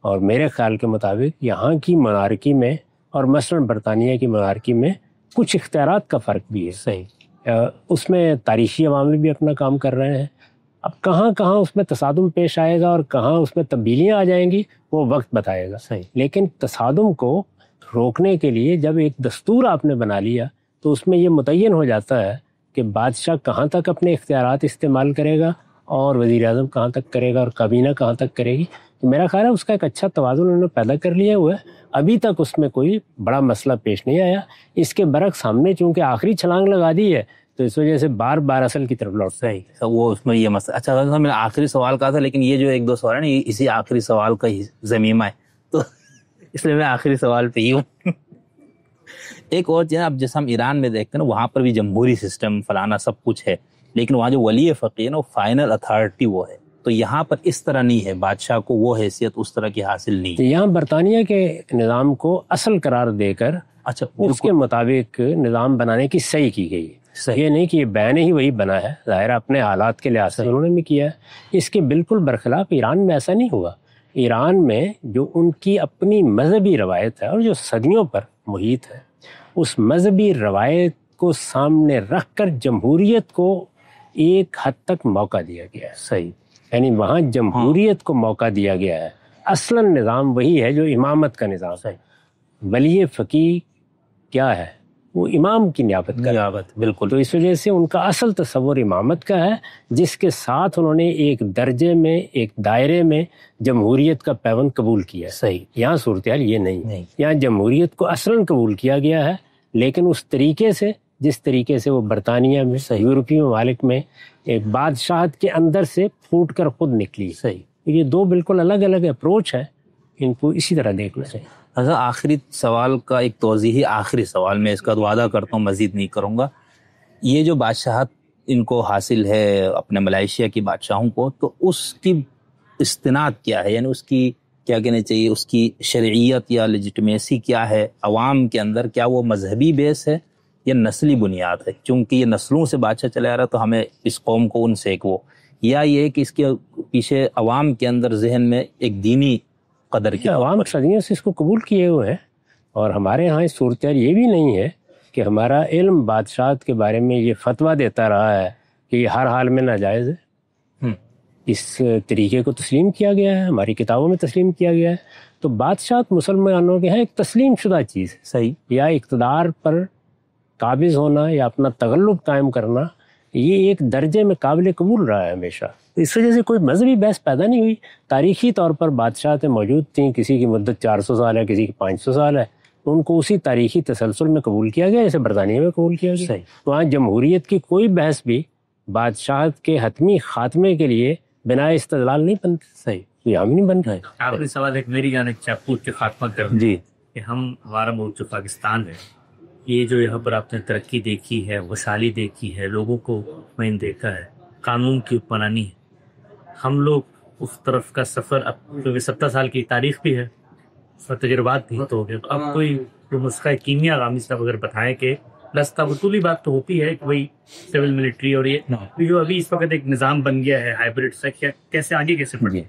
اور میرے خیال کے مطابق یہاں کی مونارکی میں اور مثلاً برطانیہ کی مونارکی میں کچھ اختیارات کا فرق بھی ہے. صحیح. اس میں تاریخی عوامل بھی اپنا کام کر رہے ہیں. اب کہاں کہاں اس میں تصادم پیش آئے گا اور کہاں اس میں تبدیلیاں آ جائیں گی وہ وقت بتائے گا. صحیح. لیکن تصادم کو روکنے کے لیے جب ایک دستور آپ نے بنا لیا تو اس میں یہ متعین ہو جاتا ہے کہ بادشاہ کہاں تک اپنے اختیارات استعمال کرے گا اور وزیر اعظم کہاں تک کرے گا اور کابینہ کہاں تک کرے گی. تو میرا خیال ہے اس کا ایک اچھا توازن انہوں نے پیدا کر لیا ہوا ہے. ابھی تک اس میں کوئی بڑا مسئلہ پیش نہیں آیا. اس کے برعکس ہم نے چونکہ آخری چھلانگ لگا دی ہے تو اس وجہ سے بار بار اصل کی طرف لوٹتا ہے. وہ اس میں یہ مسئلہ. اچھا میں آخری سوال کا تھا لیکن یہ جو ایک دو سوال ہے نا اسی آخری سوال کا ہی ضمیمہ ہے تو اس لیے میں آخری سوال پہ ہی ہوں. ایک اور چیز اب جیسے ہم ایران میں دیکھتے ہیں نا وہاں پر بھی جمہوری سسٹم فلانا سب کچھ ہے لیکن وہاں جو ولی فقیہ ہے نا وہ فائنل اتھارٹی وہ ہے. تو یہاں پر اس طرح نہیں ہے, بادشاہ کو وہ حیثیت اس طرح کی حاصل نہیں ہے. یہاں برطانیہ کے نظام کو اصل قرار دے کر اچھا اس کے مطابق نظام بنانے کی صحیح کی گئی ہے. یہ نہیں کہ یہ بین ہی وہی بنا ہے, ظاہر اپنے حالات کے لحاظ سے انہوں نے بھی کیا ہے. اس کے بالکل برخلاف ایران میں ایسا نہیں ہوا. ایران میں جو ان کی اپنی مذہبی روایت ہے اور جو صدیوں پر محیط ہے اس مذہبی روایت کو سامنے رکھ کر جمہوریت کو ایک حد تک موقع دیا گیا ہے. صحیح, یعنی وہاں جمہوریت کو موقع دیا گیا ہے. اصلاً نظام وہی ہے جو امامت کا نظام ہے. ولی فقیہ کیا ہے, وہ امام کی نیابت کا نیابت بالکل. تو اس وجہ سے ان کا اصل تصور امامت کا ہے جس کے ساتھ انہوں نے ایک درجے میں ایک دائرے میں جمہوریت کا پیوند قبول کیا ہے. صحیح. یہاں صورتحال یہ نہیں. یہاں جمہوریت کو اصلاً قبول کیا گیا ہے لیکن اس طریقے سے جس طریقے سے وہ برطانیہ میں یورپی ممالک میں ایک بادشاہت کے اندر سے پھوٹ کر خود نکلی. صحیح. یہ دو بالکل الگ الگ اپروچ ہے, ان کو اسی طرح دیکھنا چاہیے. اچھا آخری سوال کا ایک توضیحی آخری سوال, میں اس کا وعدہ کرتا ہوں مزید نہیں کروں گا. یہ جو بادشاہت ان کو حاصل ہے اپنے ملائیشیا کی بادشاہوں کو, تو اس کی استناد کیا ہے, یعنی اس کی کیا کہنا چاہیے, اس کی شرعیت یا لیجٹمیسی کیا ہے عوام کے اندر؟ کیا وہ مذہبی بیس ہے یا نسلی بنیاد ہے؟ چونکہ یہ نسلوں سے بادشاہ چلا آ رہا تو ہمیں اس قوم کو ان سے ایک وہ, یا یہ کہ اس کے پیچھے عوام کے اندر ذہن میں ایک دینی قدر کی عوام صدیوں سے اس کو قبول کیے ہوئے ہیں. اور ہمارے ہاں اس صورتحال یہ بھی نہیں ہے کہ ہمارا علم بادشاہت کے بارے میں یہ فتویٰ دیتا رہا ہے کہ یہ ہر حال میں ناجائز ہے. اس طریقے کو تسلیم کیا گیا ہے, ہماری کتابوں میں تسلیم کیا گیا ہے. تو بادشاہت مسلمانوں کے ہاں ایک تسلیم شدہ چیز ہے. صحیح. یا اقتدار پر قابض ہونا یا اپنا تغلب قائم کرنا یہ ایک درجے میں قابل قبول رہا ہے ہمیشہ. اس وجہ سے کوئی مذہبی بحث پیدا نہیں ہوئی. تاریخی طور پر بادشاہتیں موجود تھیں, کسی کی مدت 400 سال ہے, کسی کی 500 سال ہے, تو ان کو اسی تاریخی تسلسل میں قبول کیا گیا جیسے برطانیہ میں قبول کیا گیا. وہاں جمہوریت کی کوئی بحث بھی بادشاہت کے حتمی خاتمے کے لیے بنا استدلال نہیں بنتی. صحیح. یہاں بھی نہیں بن رہا. آخری سوال ایک میری جانب سے پوچھ کے خاتمہ کر جی, کہ ہمارا ملک جو پاکستان ہے, یہ جو یہاں پر آپ نے ترقی دیکھی ہے, خوشحالی دیکھی ہے, لوگوں کو مطمئن دیکھا ہے, قانون کی حکمرانی ہے, ہم لوگ اس طرف کا سفر اب کیونکہ 70 سال کی تاریخ بھی ہے, اس میں تجربات بھی تو ہو گئے, اب کوئی نسخہ کیمیا غامی صاحب اگر بتائیں کہ لستا بطولی بات تو ہوتی ہے کہ وہی سول ملٹری اور یہ جو ابھی اس وقت ایک نظام بن گیا ہے ہائبرڈ سا, کیسے آگے کیسے بڑھے؟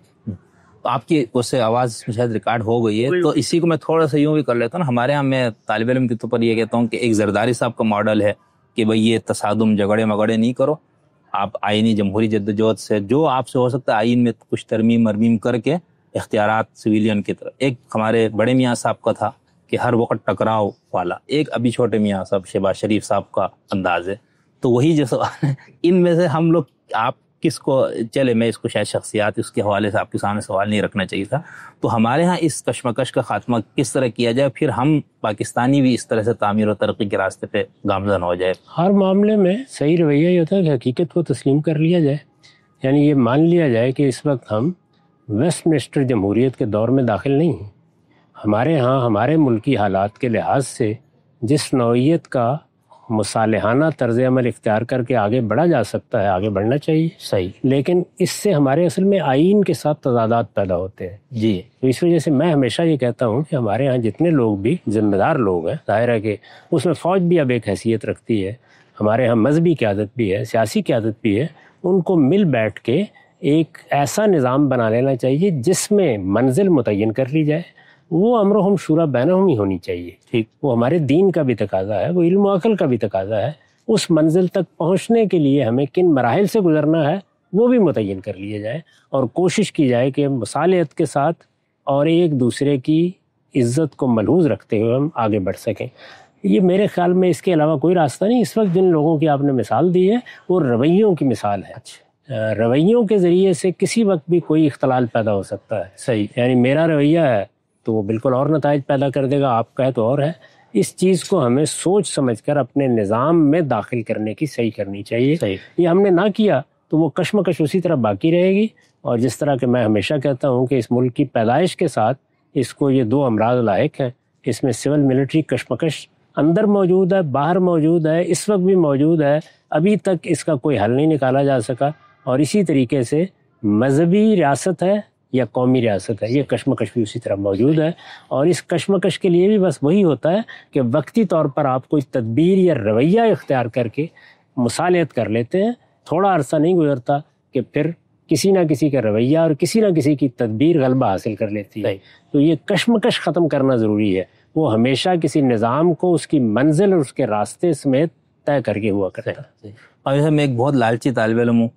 آپ کی اس سے آواز شاید ریکارڈ ہو گئی ہے تو اسی کو میں تھوڑا سا یوں بھی کر لیتا ہوں نا. ہمارے یہاں میں طالب علم کے طور پر یہ کہتا ہوں کہ ایک زرداری صاحب کا ماڈل ہے کہ بھئی یہ تصادم جھگڑے مگڑے نہیں کرو, آپ آئینی جمہوری جدوجہد سے جو آپ سے ہو سکتا ہے آئین میں کچھ ترمیم مرمیم کر کے اختیارات سویلین کی طرف. ایک ہمارے بڑے میاں صاحب کا تھا کہ ہر وقت ٹکراؤ والا, ایک ابھی چھوٹے میاں صاحب شہباز شریف صاحب کا انداز ہے. تو وہی جو سوال ہے ان میں سے ہم لوگ آپ کس کو, چلے میں اس کو شاید شخصیات اس کے حوالے سے آپ کے سامنے سوال نہیں رکھنا چاہیے تھا, تو ہمارے ہاں اس کشمکش کا خاتمہ کس طرح کیا جائے, پھر ہم پاکستانی بھی اس طرح سے تعمیر و ترقی کے راستے پہ گامزن ہو جائے. ہر معاملے میں صحیح رویہ یہ ہوتا ہے کہ حقیقت کو تسلیم کر لیا جائے, یعنی یہ مان لیا جائے کہ اس وقت ہم ویسٹ منسٹر جمہوریت کے دور میں داخل نہیں ہیں. ہمارے ہاں ہمارے ملکی حالات کے لحاظ سے جس نوعیت کا مصالحانہ طرز عمل اختیار کر کے آگے بڑھا جا سکتا ہے آگے بڑھنا چاہیے. صحیح. لیکن اس سے ہمارے اصل میں آئین کے ساتھ تضادات پیدا ہوتے ہیں. جی. تو اس وجہ سے میں ہمیشہ یہ کہتا ہوں کہ ہمارے ہاں جتنے لوگ بھی ذمہ دار لوگ ہیں, ظاہر ہے کہ اس میں فوج بھی اب ایک حیثیت رکھتی ہے, ہمارے ہاں مذہبی قیادت بھی ہے, سیاسی قیادت بھی ہے, ان کو مل بیٹھ کے ایک ایسا نظام بنا لینا چاہیے جس میں منزل متعین کر لی جائے. وہ امر ہم شورا بینہم ہی ہونی چاہیے. ٹھیک. وہ ہمارے دین کا بھی تقاضا ہے, وہ علم و عقل کا بھی تقاضا ہے. اس منزل تک پہنچنے کے لیے ہمیں کن مراحل سے گزرنا ہے وہ بھی متعین کر لیا جائے, اور کوشش کی جائے کہ مصالحت کے ساتھ اور ایک دوسرے کی عزت کو ملحوظ رکھتے ہوئے ہم آگے بڑھ سکیں. یہ میرے خیال میں اس کے علاوہ کوئی راستہ نہیں. اس وقت جن لوگوں کی آپ نے مثال دی ہے وہ رویوں کی مثال ہے. رویوں کے ذریعے سے کسی وقت بھی کوئی اختلال پیدا ہو سکتا ہے. صحیح. یعنی میرا رویہ ہے تو وہ بالکل اور نتائج پیدا کر دے گا، آپ کا ہے تو اور ہے. اس چیز کو ہمیں سوچ سمجھ کر اپنے نظام میں داخل کرنے کی صحیح کرنی چاہیے. صحیح. یہ ہم نے نہ کیا تو وہ کشمکش اسی طرح باقی رہے گی. اور جس طرح کہ میں ہمیشہ کہتا ہوں کہ اس ملک کی پیدائش کے ساتھ اس کو یہ دو امراض لاحق ہیں. اس میں سول ملٹری کشمکش اندر موجود ہے، باہر موجود ہے، اس وقت بھی موجود ہے. ابھی تک اس کا کوئی حل نہیں نکالا جا سکا. اور اسی طریقے سے مذہبی ریاست ہے یا قومی ریاست ہے، یہ کشمکش بھی اسی طرح موجود ہے. اور اس کشمکش کے لیے بھی بس وہی ہوتا ہے کہ وقتی طور پر آپ کوئی تدبیر یا رویہ اختیار کر کے مصالحت کر لیتے ہیں. تھوڑا عرصہ نہیں گزرتا کہ پھر کسی نہ کسی کا رویہ اور کسی نہ کسی کی تدبیر غلبہ حاصل کر لیتی ہے. تو یہ کشمکش ختم کرنا ضروری ہے. وہ ہمیشہ کسی نظام کو اس کی منزل اور اس کے راستے سمیت طے کر کے ہوا کرتا ہے. اور میں ایک بہت لالچی طالب علم ہوں،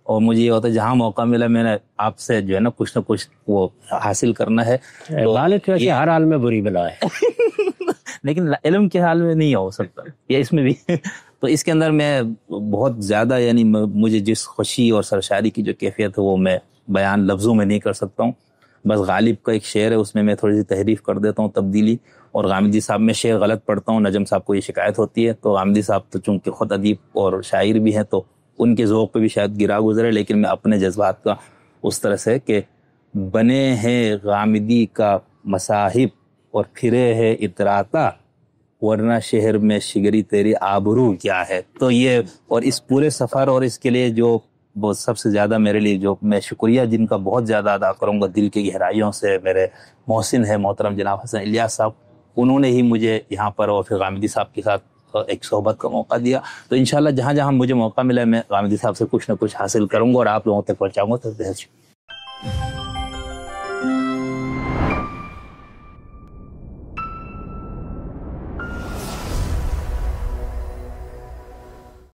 اور مجھے یہ ہوتا ہے جہاں موقع ملا میں نے آپ سے جو ہے نا کچھ نہ کچھ وہ حاصل کرنا ہے. لالچ ویسے ہر حال میں بری بلا ہے لیکن علم کے حال میں نہیں ہو سکتا یا اس میں بھی. تو اس کے اندر میں بہت زیادہ یعنی مجھے جس خوشی اور سرشاری کی جو کیفیت ہے وہ میں بیان لفظوں میں نہیں کر سکتا ہوں. بس غالب کا ایک شعر ہے، اس میں ثوڑی سی تحریف کر دیتا ہوں، تبدیلی. اور غامدی صاحب میں شعر غلط پڑھتا ہوں، نجم صاحب کو یہ شکایت ہوتی ہے. تو غامدی صاحب تو چونکہ خود ادیب اور شاعر بھی ہیں تو ان کے ذوق پہ بھی شاید گرا گزرے، لیکن میں اپنے جذبات کا اس طرح سے کہ بنے ہیں غامدی کا مصاحب اور پھرے ہے اتراتا، ورنہ شہر میں شگری تیری آبرو کیا ہے. تو یہ اور اس پورے سفر اور اس کے لیے جو وہ سب سے زیادہ میرے لیے جو میں شکریہ جن کا بہت زیادہ ادا کروں گا دل کی گہرائیوں سے، میرے محسن ہے محترم جناب حسن الیاس صاحب. انہوں نے ہی مجھے یہاں پر اور پھر غامدی صاحب کے ساتھ ایک صحبت کا موقع دیا. تو انشاءاللہ جہاں جہاں مجھے موقع ملا میں غامدی صاحب سے کچھ نہ کچھ حاصل کروں گا اور آپ لوگوں تک پہنچاؤں گا. تو